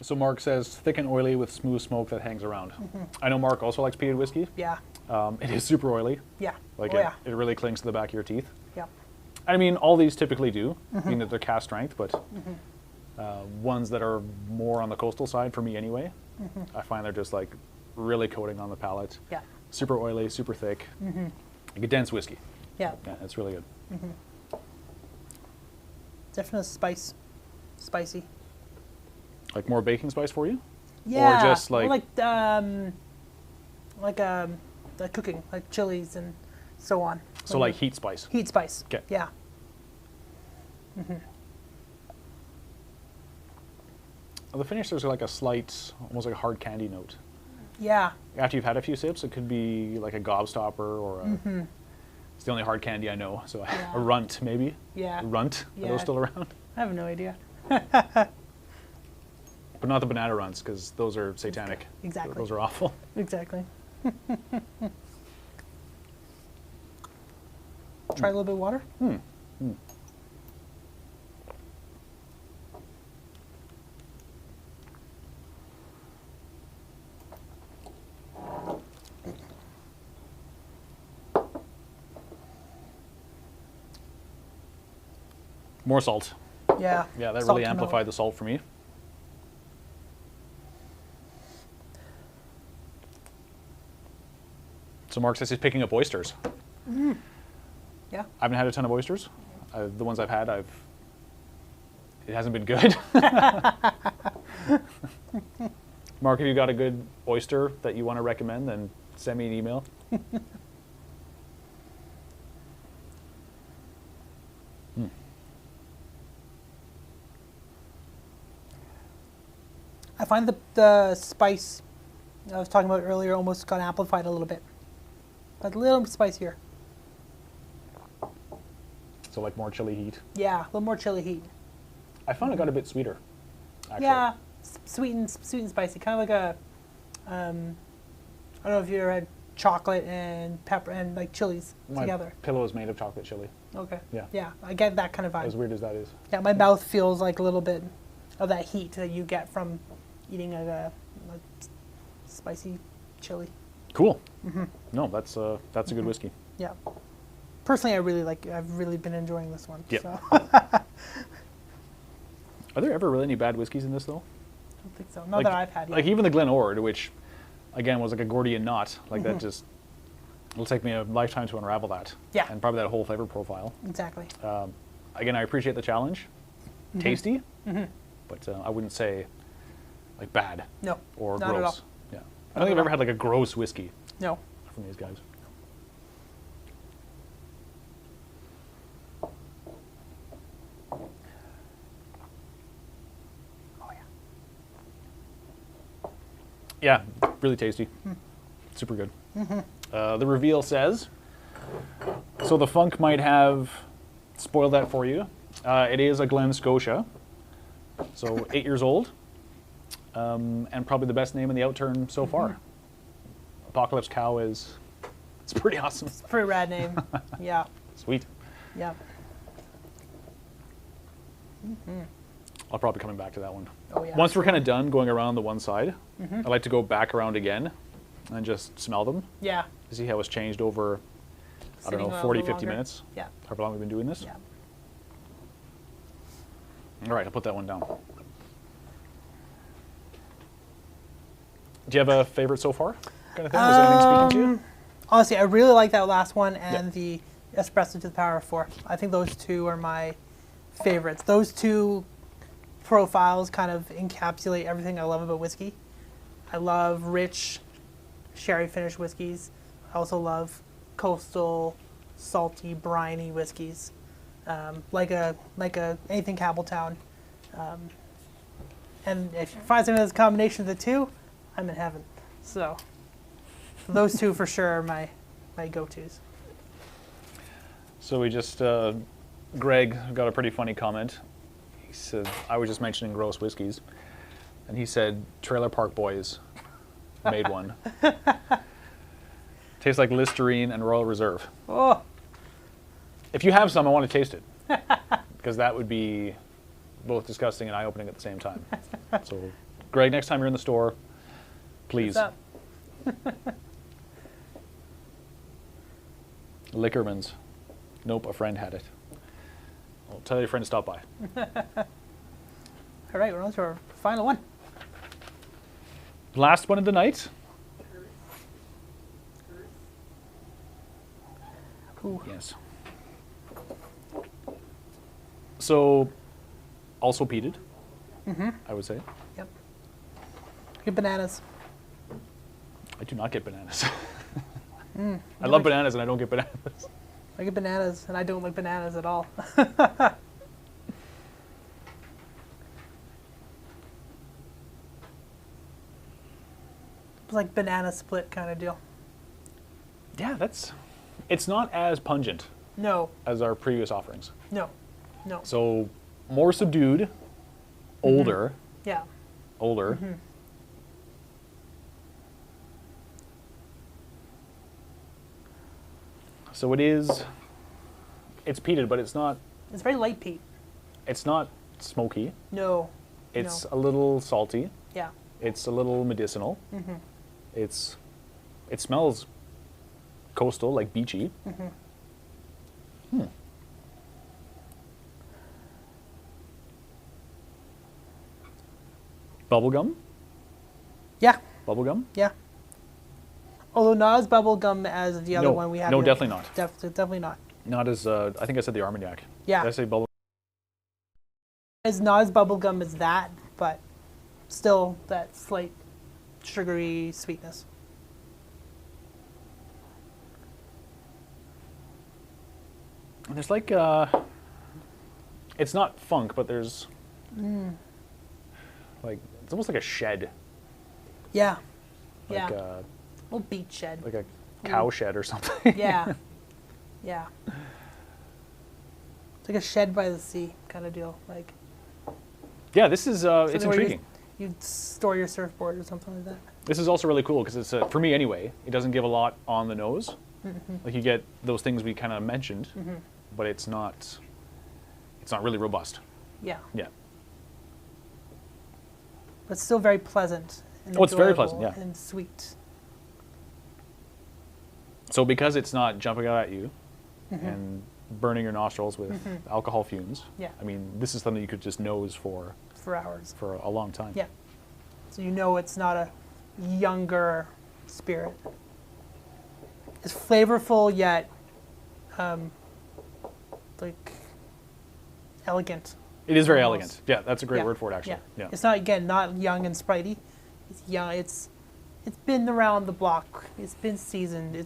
So Mark says thick and oily with smooth smoke that hangs around. I know Mark also likes peated whiskey. Yeah. It is super oily. Yeah. Like Oh, it, yeah. it really clings to the back of your teeth. Yeah. I mean, all these typically do, being that they're cast strength, but ones that are more on the coastal side, for me anyway, I find they're just like really coating on the palate. Yeah. Super oily, super thick. Like a dense whiskey. Yeah. Yeah, it's really good. Definite spicy. Like more baking spice for you? Yeah. Or just like, the cooking, like chilies and so on. so like heat spice. Heat spice. 'Kay. Yeah. The finish, there's like a slight, almost like a hard candy note. Yeah. After you've had a few sips, it could be like a gobstopper or a, it's the only hard candy I know. So Yeah. a runt maybe. Yeah. A runt, are Yeah. those still around? I have no idea. But not the banana runts, because those are satanic. Exactly. Those are awful. Exactly. Try a little bit of water. More salt. Yeah. Yeah, that Salt really to melt. amplified the salt for me. So Mark says he's picking up oysters. Yeah. I haven't had a ton of oysters. The ones I've had, it hasn't been good. Mark, if you got a good oyster that you want to recommend, then send me an email. I find the spice I was talking about earlier almost got amplified a little bit. But a little spicier. So like more chili heat. Yeah, a little more chili heat. I found it got a bit sweeter, actually. Yeah, sweet and spicy, kind of like a. I don't know if you ever had chocolate and pepper and like chilies My together. pillow is made of chocolate chili. Okay. Yeah. Yeah, I get that kind of vibe. As weird as that is. Yeah, my mouth feels like a little bit of that heat that you get from eating a spicy chili. Cool. No, that's a good whiskey. Yeah. Personally, I've really been enjoying this one. Yep. So. Are there ever really any bad whiskeys in this though? I don't think so. Not that I've had yet. Like even the Glen Ord, which again was like a Gordian knot, like that just it'll take me a lifetime to unravel that. Yeah. And probably that whole flavor profile. Exactly. Again, I appreciate the challenge. Tasty, but I wouldn't say like bad No. or not gross. at all. Yeah. I don't think I've ever had like a gross whiskey No. from these guys. Oh yeah. Yeah, really tasty. Super good. The reveal says, so the funk might have spoiled that for you. It is a Glen Scotia, so 8 years old, and probably the best name in the Outturn so far. Apocalypse Cow it's pretty awesome. Pretty rad name. Yeah. Sweet. Yeah. I'll probably be coming back to that one. Oh yeah. Once we're kind of done going around the one side, I like to go back around again and just smell them Yeah. to see how it's changed over, I don't Sitting know, a 40, little 50 longer. minutes, Yeah. however long we've been doing this. Yeah. All right, I'll put that one down. Do you have a favorite so far? Kind of thing? Is anything speaking to you? Honestly, I really like that last one and the espresso to the power of 4. I think those two are my favorites. Those two profiles kind of encapsulate everything I love about whiskey. I love rich sherry finished whiskeys. I also love coastal, salty, briny whiskeys, like anything Campbelltown. And if you find something that's a combination of the two, I'm in heaven. So those two for sure are my go-tos. So we just, Greg got a pretty funny comment. He said, I was just mentioning gross whiskeys, and he said, Trailer Park Boys made one. Tastes like Listerine and Royal Reserve. Oh, If you have some, I want to taste it, because that would be both disgusting and eye-opening at the same time. So, Greg, next time you're in the store, please. what's up? Liquorman's. Nope, a friend had it. Well, tell your friend to stop by. All right, we're on to our final one. Last one of the night. Ooh. Yes. So, also peated, I would say. Yep. Good bananas. I do not get bananas. I love bananas and I don't get bananas. I get bananas, and I don't like bananas at all. It's like banana split kind of deal. Yeah, it's not as pungent No, as our previous offerings. no. So, more subdued, older, Yeah. older. So it's peated, but it's not It's very light peat. smoky. No. It's No. a little salty. Yeah. It's a little medicinal. It smells coastal, like beachy. Bubblegum? Yeah. Bubblegum? Yeah. Although not as bubblegum as the other No. one we had. No, here. definitely not. Definitely not. Not as, I think I said the Armagnac. Yeah. Did I say bubble? It's not as bubblegum as that, but still that slight sugary sweetness. There's like, it's not funk, but there's, like, it's almost like a shed. Yeah. Like Yeah. Little beach shed. like a cow shed or something. Yeah. Yeah. It's like a shed by the sea kind of deal. Like Yeah, this is, it's something where intriguing. you'd store your surfboard or something like that. This is also really cool because it's, for me anyway, it doesn't give a lot on the nose. Like you get those things we kind of mentioned, but it's not really robust. Yeah. Yeah. But still very pleasant. And Oh, it's very enjoyable pleasant, yeah. And sweet. So because it's not jumping out at you and burning your nostrils with alcohol fumes, Yeah. I mean, this is something you could just nose for For hours. a long time. Yeah. So you know it's not a younger spirit. It's flavorful yet like elegant. It is very Almost. elegant. Yeah, that's a great Yeah. word for it, actually. Yeah. Yeah. It's not, again, not young and spritey. It's young. It's been around the block. It's been seasoned.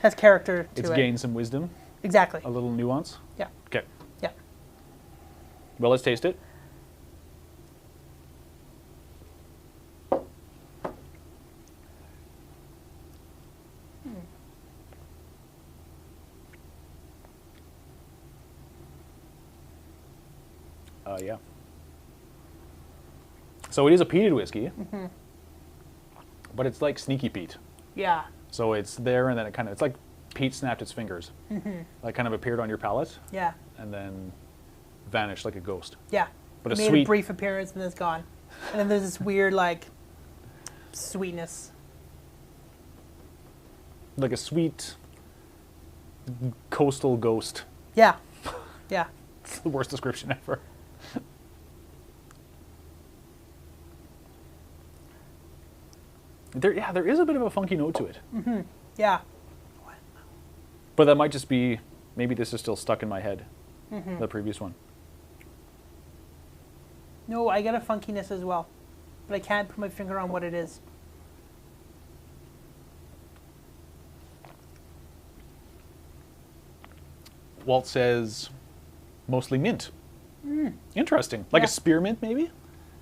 Has character to It's it. gained some wisdom, Exactly. a little nuance. Yeah. Okay. Yeah. Well, let's taste it. Yeah. So it is a peated whiskey, but it's like sneaky peat. Yeah. So it's there, and then it's like peat snapped its fingers, like kind of appeared on your palate, Yeah. and then vanished like a ghost. Yeah. But It a made sweet, a brief appearance and then it's gone. And then there's this weird like sweetness. like a sweet coastal ghost. Yeah. Yeah. It's the worst description ever. there is a bit of a funky note to it. Yeah. But that might just be, maybe this is still stuck in my head, the previous one. No, I get a funkiness as well, but I can't put my finger on what it is. Walt says mostly mint. Interesting. Like Yeah. a spearmint, maybe?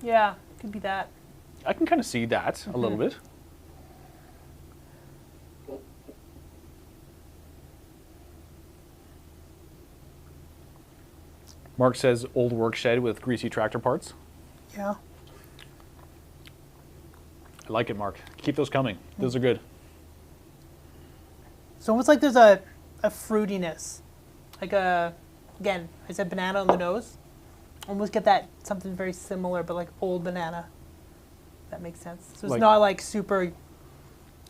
Yeah, could be that. I can kind of see that a little bit. Mark says old work shed with greasy tractor parts. Yeah. I like it, Mark. Keep those coming. Those are good. It's almost like there's a fruitiness. Like again, I said banana on the nose. Almost get that something very similar, but like old banana. If that makes sense. So it's Like- not like super,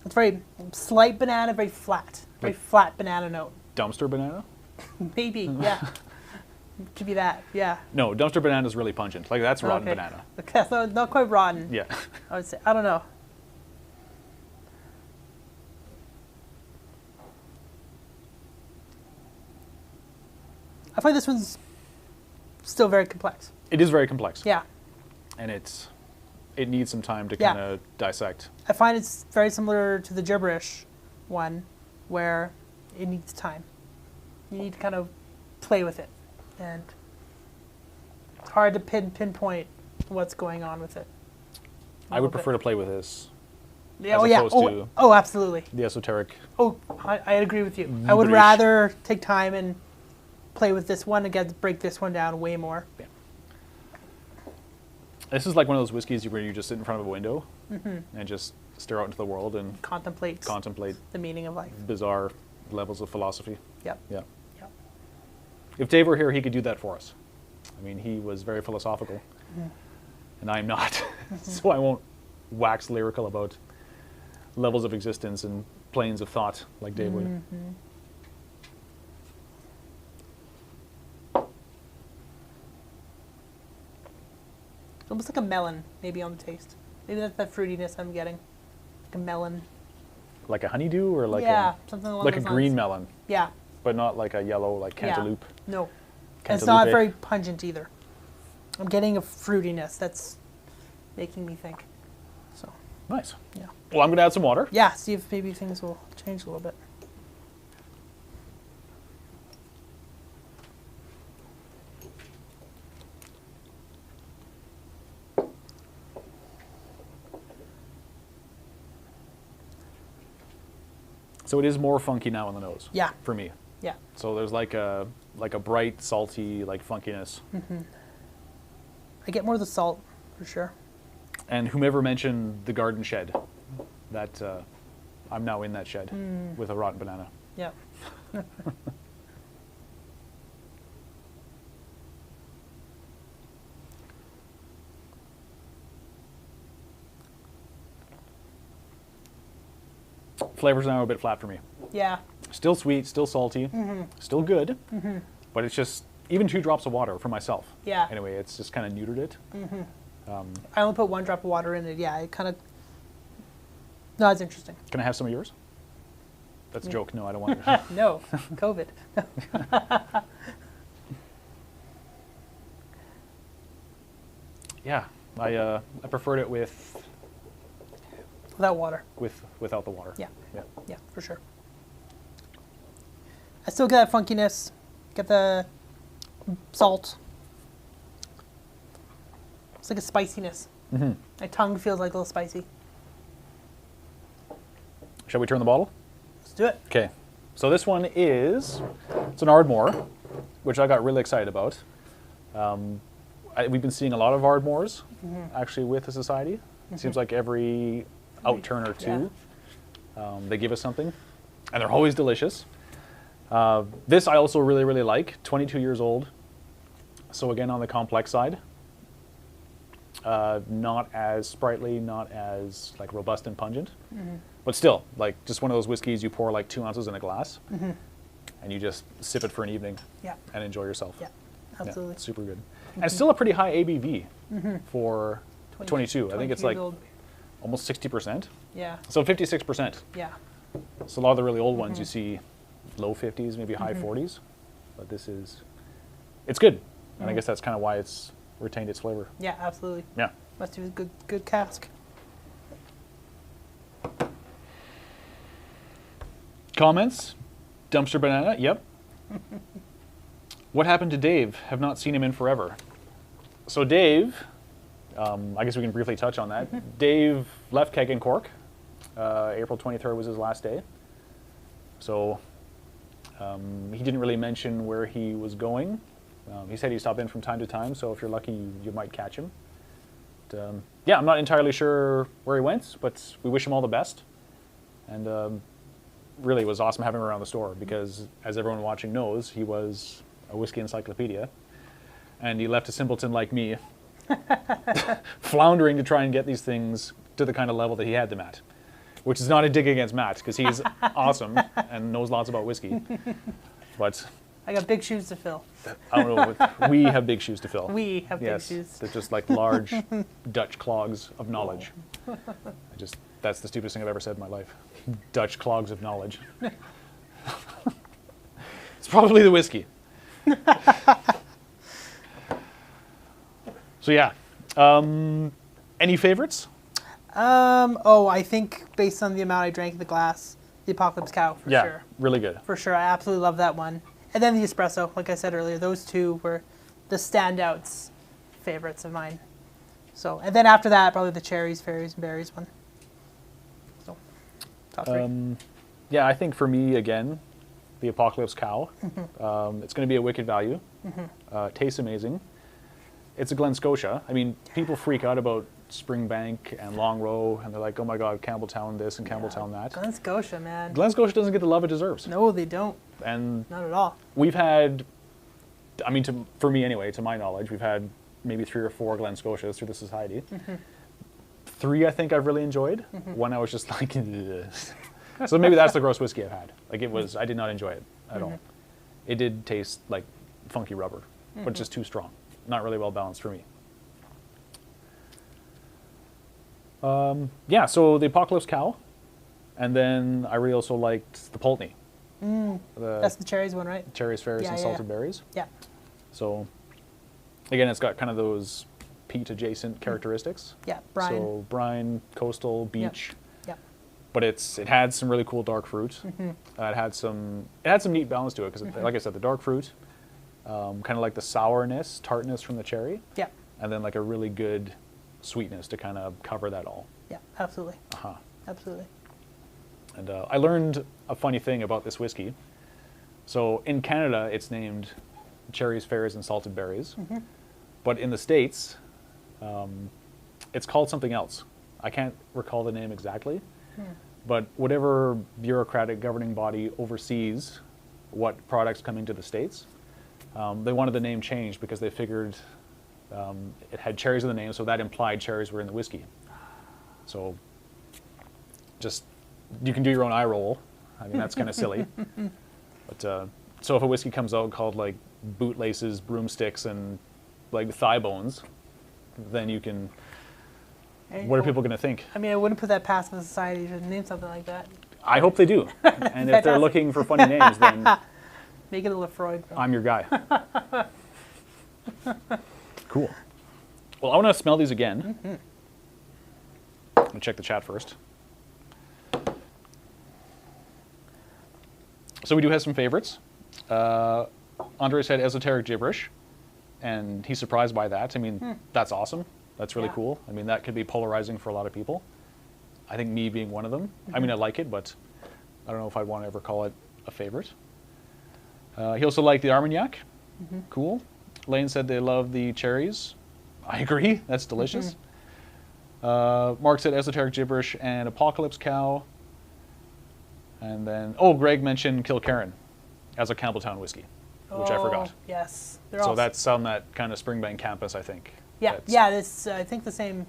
it's very slight banana, very flat. Very Like- flat banana note. Dumpster banana? Maybe, yeah. Could be that, yeah. No, dumpster banana is really pungent. Like that's rotten Okay. banana. Okay, so not quite rotten, Yeah. I would say. I don't know. I find this one's still very complex. It is very complex. Yeah. And it needs some time to Yeah. kind of dissect. I find it's very similar to the gibberish one, where it needs time. You need to kind of play with it, and it's hard to pinpoint what's going on with it. I would prefer to play with this, Yeah, as oh yeah, opposed oh, to- oh absolutely. the esoteric. Oh, I agree with you. I would Gibberish. rather take time and play with this one and get to break this one down way more. This is like one of those whiskeys where you just sit in front of a window and just stare out into the world and Contemplate contemplate the meaning of life. bizarre levels of philosophy. Yep. Yeah. Yep. If Dave were here, he could do that for us. I mean, he was very philosophical, and I'm not, so I won't wax lyrical about levels of existence and planes of thought like Dave would. It's almost like a melon, maybe on the taste. Maybe that's the fruitiness I'm getting. Like a melon. Like a honeydew or like yeah, something along like a those green lines. melon, Yeah. but not like a yellow like cantaloupe. No. And it's not Cantaloupe. very pungent either. I'm getting a fruitiness that's making me think. So, Nice. yeah. Well, I'm going to add some water. Yeah, see if maybe things will change a little bit. So it is more funky now on the nose. Yeah. For me. Yeah. So there's like a bright, salty like funkiness. I get more of the salt, for sure. And whomever mentioned the garden shed, that I'm now in that shed with a rotten banana. Yeah. Flavors now are a bit flat for me. Yeah. Still sweet, still salty, still good, but it's just even 2 drops of water for myself. Yeah. Anyway, it's just kind of neutered it. I only put 1 drop of water in it. Yeah, it kind of. No, it's interesting. Can I have some of yours? That's a joke. No, I don't want yours. No, COVID. Yeah, I preferred it Without water. without the water. Yeah. Yeah. Yeah, for sure. I still get that funkiness. Get the salt. It's like a spiciness. My tongue feels like a little spicy. Shall we turn the bottle? Let's do it. Okay. So this one it's an Ardmore, which I got really excited about. We've been seeing a lot of Ardmores actually with the society. It seems like every Outturn or 2, they give us something, and they're always delicious. This I also really, really like. 22 years old. So again, on the complex side. Not as sprightly, not as like robust and pungent, but still like just one of those whiskeys you pour like 2 ounces in a glass, and you just sip it for an evening Yeah. and enjoy yourself. Yeah. Absolutely. Yeah, super good. And it's still a pretty high ABV for 22. I think it's 22 like years old. almost 60%. Yeah. So 56%. Yeah. So a lot of the really old ones you see low 50s, maybe high 40s. But this is, it's good. And I guess that's kind of why it's retained its flavor. Yeah, absolutely. Yeah. Must be a good cask. Comments? Dumpster banana? Yep. What happened to Dave? Have not seen him in forever. So Dave, I guess we can briefly touch on that. Dave left Keg in Cork. April 23rd was his last day. So he didn't really mention where he was going. He said he stopped in from time to time, so if you're lucky, you might catch him. But, yeah, I'm not entirely sure where he went, but we wish him all the best. And really, it was awesome having him around the store because, as everyone watching knows, he was a whiskey encyclopedia. And he left a simpleton like me floundering to try and get these things to the kind of level that he had them at. Which is not a dig against Matt, because he's awesome and knows lots about whiskey. But I got big shoes to fill. I don't know, we have big shoes to fill. We have big Yes, shoes. they're just like large Dutch clogs of knowledge. That's the stupidest thing I've ever said in my life. Dutch clogs of knowledge. It's probably the whiskey. So yeah, any favorites? I think based on the amount I drank of the glass, the Apocalypse Cow for Yeah, sure. really good. For sure, I absolutely love that one. And then the espresso, like I said earlier, those two were the standouts favorites of mine. So, and then after that, probably the cherries, fairies, and berries one. So, top three. Yeah, I think for me, again, the Apocalypse Cow. It's going to be a wicked value. Tastes amazing. It's a Glen Scotia. I mean, people freak out about Springbank and Long Row, and they're like, oh my God, Campbelltown this and Campbelltown that. Glen Scotia, man. Glen Scotia doesn't get the love it deserves. No, they don't. And Not at all. we've had, I mean, for me anyway, to my knowledge, we've had maybe 3 or 4 Glen Scotias through the society. 3 I think I've really enjoyed. One I was just like, ugh. So maybe that's the gross whiskey I've had. Like it was, I did not enjoy it at all. It did taste like funky rubber, but just too strong. Not really well balanced for me. Yeah, so the Apocalypse Cow, and then I really also liked the Pulteney. That's the cherries one, right? Cherries, fairies, Yeah, and yeah, salted yeah. berries. Yeah. So, again, it's got kind of those peat-adjacent characteristics. Yeah, brine. So brine, coastal, beach. Yeah. But it had some really cool dark fruit. It had some neat balance to it because, like I said, the dark fruit, kind of like the sourness, tartness from the cherry, Yeah. and then like a really good sweetness to kind of cover that all. Yeah, absolutely. Uh-huh. Absolutely. And I learned a funny thing about this whiskey. So in Canada, it's named cherries, fairies, and salted berries. But in the States, it's called something else. I can't recall the name exactly. But whatever bureaucratic governing body oversees what products come into the States, they wanted the name changed because they figured it had cherries in the name, so that implied cherries were in the whiskey. So just, you can do your own eye roll. I mean, that's kind of silly. But so if a whiskey comes out called like bootlaces, broomsticks, and like thigh bones, then you can, what are people going to think? I mean, I wouldn't put that past the society to name something like that. I hope they do. And if they're looking for funny names, then Make it a Lefroy. I'm your guy. Cool. Well, I want to smell these again. Let me check the chat first. So we do have some favorites. Andre said esoteric gibberish, and he's surprised by that. I mean, that's awesome. That's really cool. I mean, that could be polarizing for a lot of people. I think me being one of them. I mean, I like it, but I don't know if I'd want to ever call it a favorite. He also liked the Armagnac. Cool. Lane said they love the cherries. I agree. That's delicious. Mark said esoteric gibberish and Apocalypse Cow. And then, Greg mentioned Kilkerran as a Campbelltown whiskey, which I forgot. Yes. So that's on that kind of Springbank campus, I think. Yeah, yeah. It's I think the same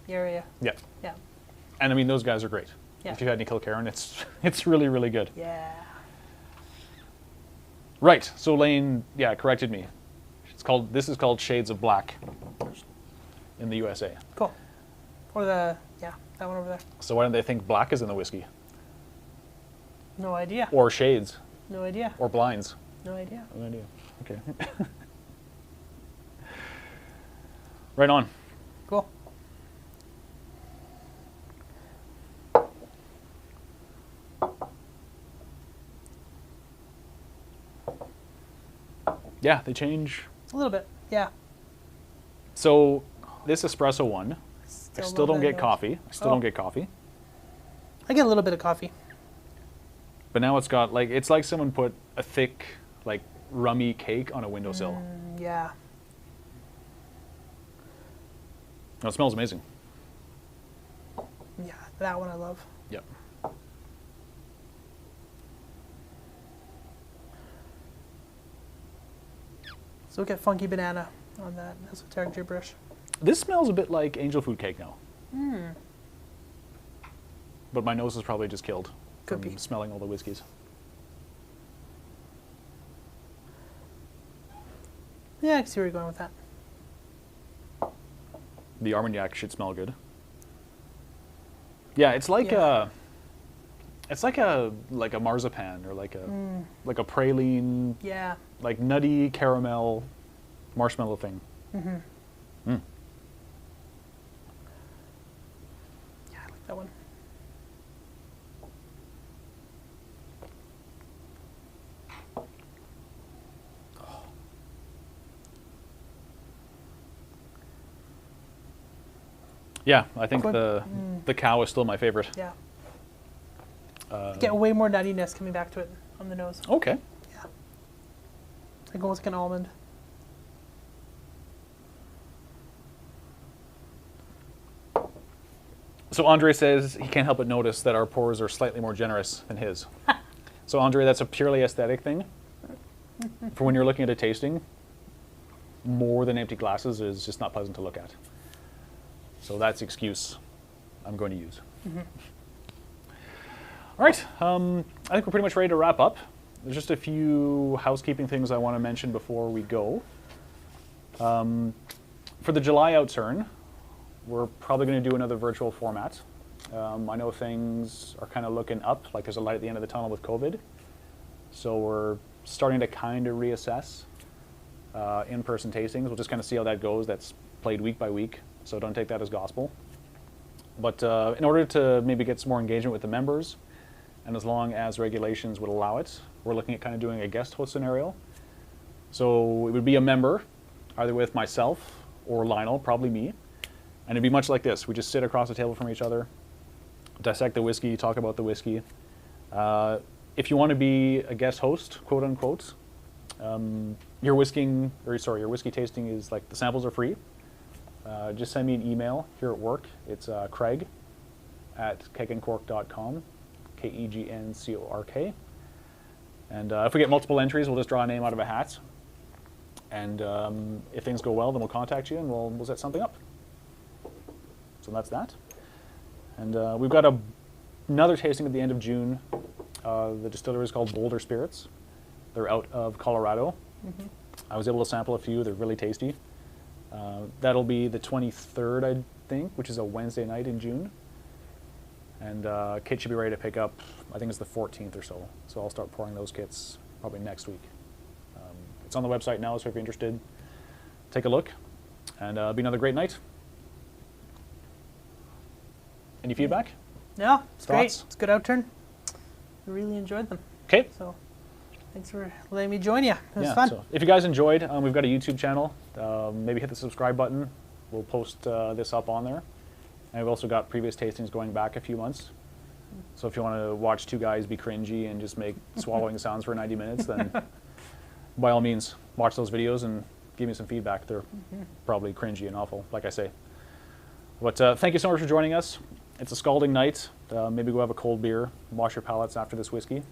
area. Yeah. Yeah. And I mean, those guys are great. Yeah. If you had any Kilkerran, it's really, really good. Yeah. Right. So Lane, corrected me. This is called Shades of Black in the USA. Cool. Or the Yeah, that one over there. So why don't they think black is in the whiskey? No idea. Or shades? No idea. Or blinds? No idea. No idea. Okay. Right on. Cool. Yeah, they change. A little bit. Yeah. So this espresso one, I still love don't that get nose. coffee. I still Oh. don't get coffee. I get a little bit of coffee. But now it's got like, it's like someone put a thick, like rummy cake on a windowsill. Yeah. Oh, it smells amazing. Yeah, that one I love. Yep. So we'll get funky banana on that esoteric gibberish. This smells a bit like angel food cake now. But my nose is probably just killed Could from be. smelling all the whiskeys. Yeah, I can see where you're going with that. The Armagnac should smell good. Yeah, it's like Yeah. it's like a marzipan or like a praline, Yeah. like nutty caramel marshmallow thing. Yeah, I like that one. Yeah, I think Quick- the cow is still my favorite. Yeah. Get way more nuttiness coming back to it on the nose. Okay. Yeah. Like almost like an almond. So Andre says he can't help but notice that our pours are slightly more generous than his. So Andre, that's a purely aesthetic thing. For when you're looking at a tasting, more than empty glasses is just not pleasant to look at. So that's the excuse I'm going to use. All right, I think we're pretty much ready to wrap up. There's just a few housekeeping things I want to mention before we go. For the July Outturn, we're probably going to do another virtual format. I know things are kind of looking up, like there's a light at the end of the tunnel with COVID. So we're starting to kind of reassess in-person tastings. We'll just kind of see how that goes. That's played week by week, so don't take that as gospel. But in order to maybe get some more engagement with the members, and as long as regulations would allow it, we're looking at kind of doing a guest host scenario. So it would be a member, either with myself or Lionel, probably me. And it'd be much like this. We just sit across the table from each other, dissect the whiskey, talk about the whiskey. If you want to be a guest host, quote unquote, your whiskey tasting is like the samples are free. Just send me an email here at work. It's Craig@kegandcork.com, KEGNCORK. And if we get multiple entries, we'll just draw a name out of a hat. And if things go well, then we'll contact you and we'll set something up. So that's that. And we've got another tasting at the end of June. The distillery is called Boulder Spirits. They're out of Colorado. I was able to sample a few. They're really tasty. That'll be the 23rd, I think, which is a Wednesday night in June. And kit should be ready to pick up, I think it's the 14th or so. So I'll start pouring those kits probably next week. It's on the website now, so if you're interested, take a look. And it'll be another great night. Any feedback? Yeah, it's great. Thoughts? It's a good outturn. I really enjoyed them. Okay. So thanks for letting me join you. It was Yeah, fun. so if you guys enjoyed, we've got a YouTube channel. Maybe hit the subscribe button. We'll post this up on there. And we've also got previous tastings going back a few months. So if you want to watch two guys be cringy and just make swallowing sounds for 90 minutes, then by all means, watch those videos and give me some feedback. They're probably cringy and awful, like I say. But thank you so much for joining us. It's a scalding night. Maybe go have a cold beer, wash your palates after this whiskey.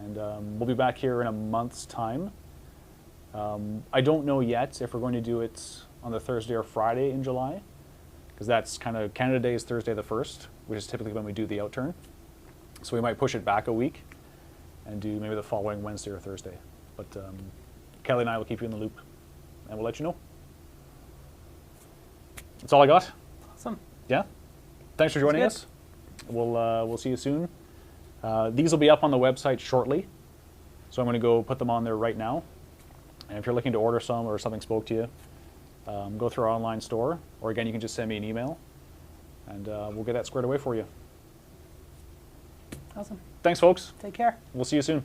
And we'll be back here in a month's time. I don't know yet if we're going to do it on the Thursday or Friday in July, because that's kind of Canada Day is Thursday the 1st, which is typically when we do the outturn. So we might push it back a week and do maybe the following Wednesday or Thursday. But Kelly and I will keep you in the loop, and we'll let you know. That's all I got. Awesome. Yeah? thanks for joining good. us. We'll see you soon. These will be up on the website shortly, so I'm going to go put them on there right now. And if you're looking to order some or something spoke to you, go through our online store, or again, you can just send me an email, and we'll get that squared away for you. Awesome. Thanks, folks. Take care. We'll see you soon.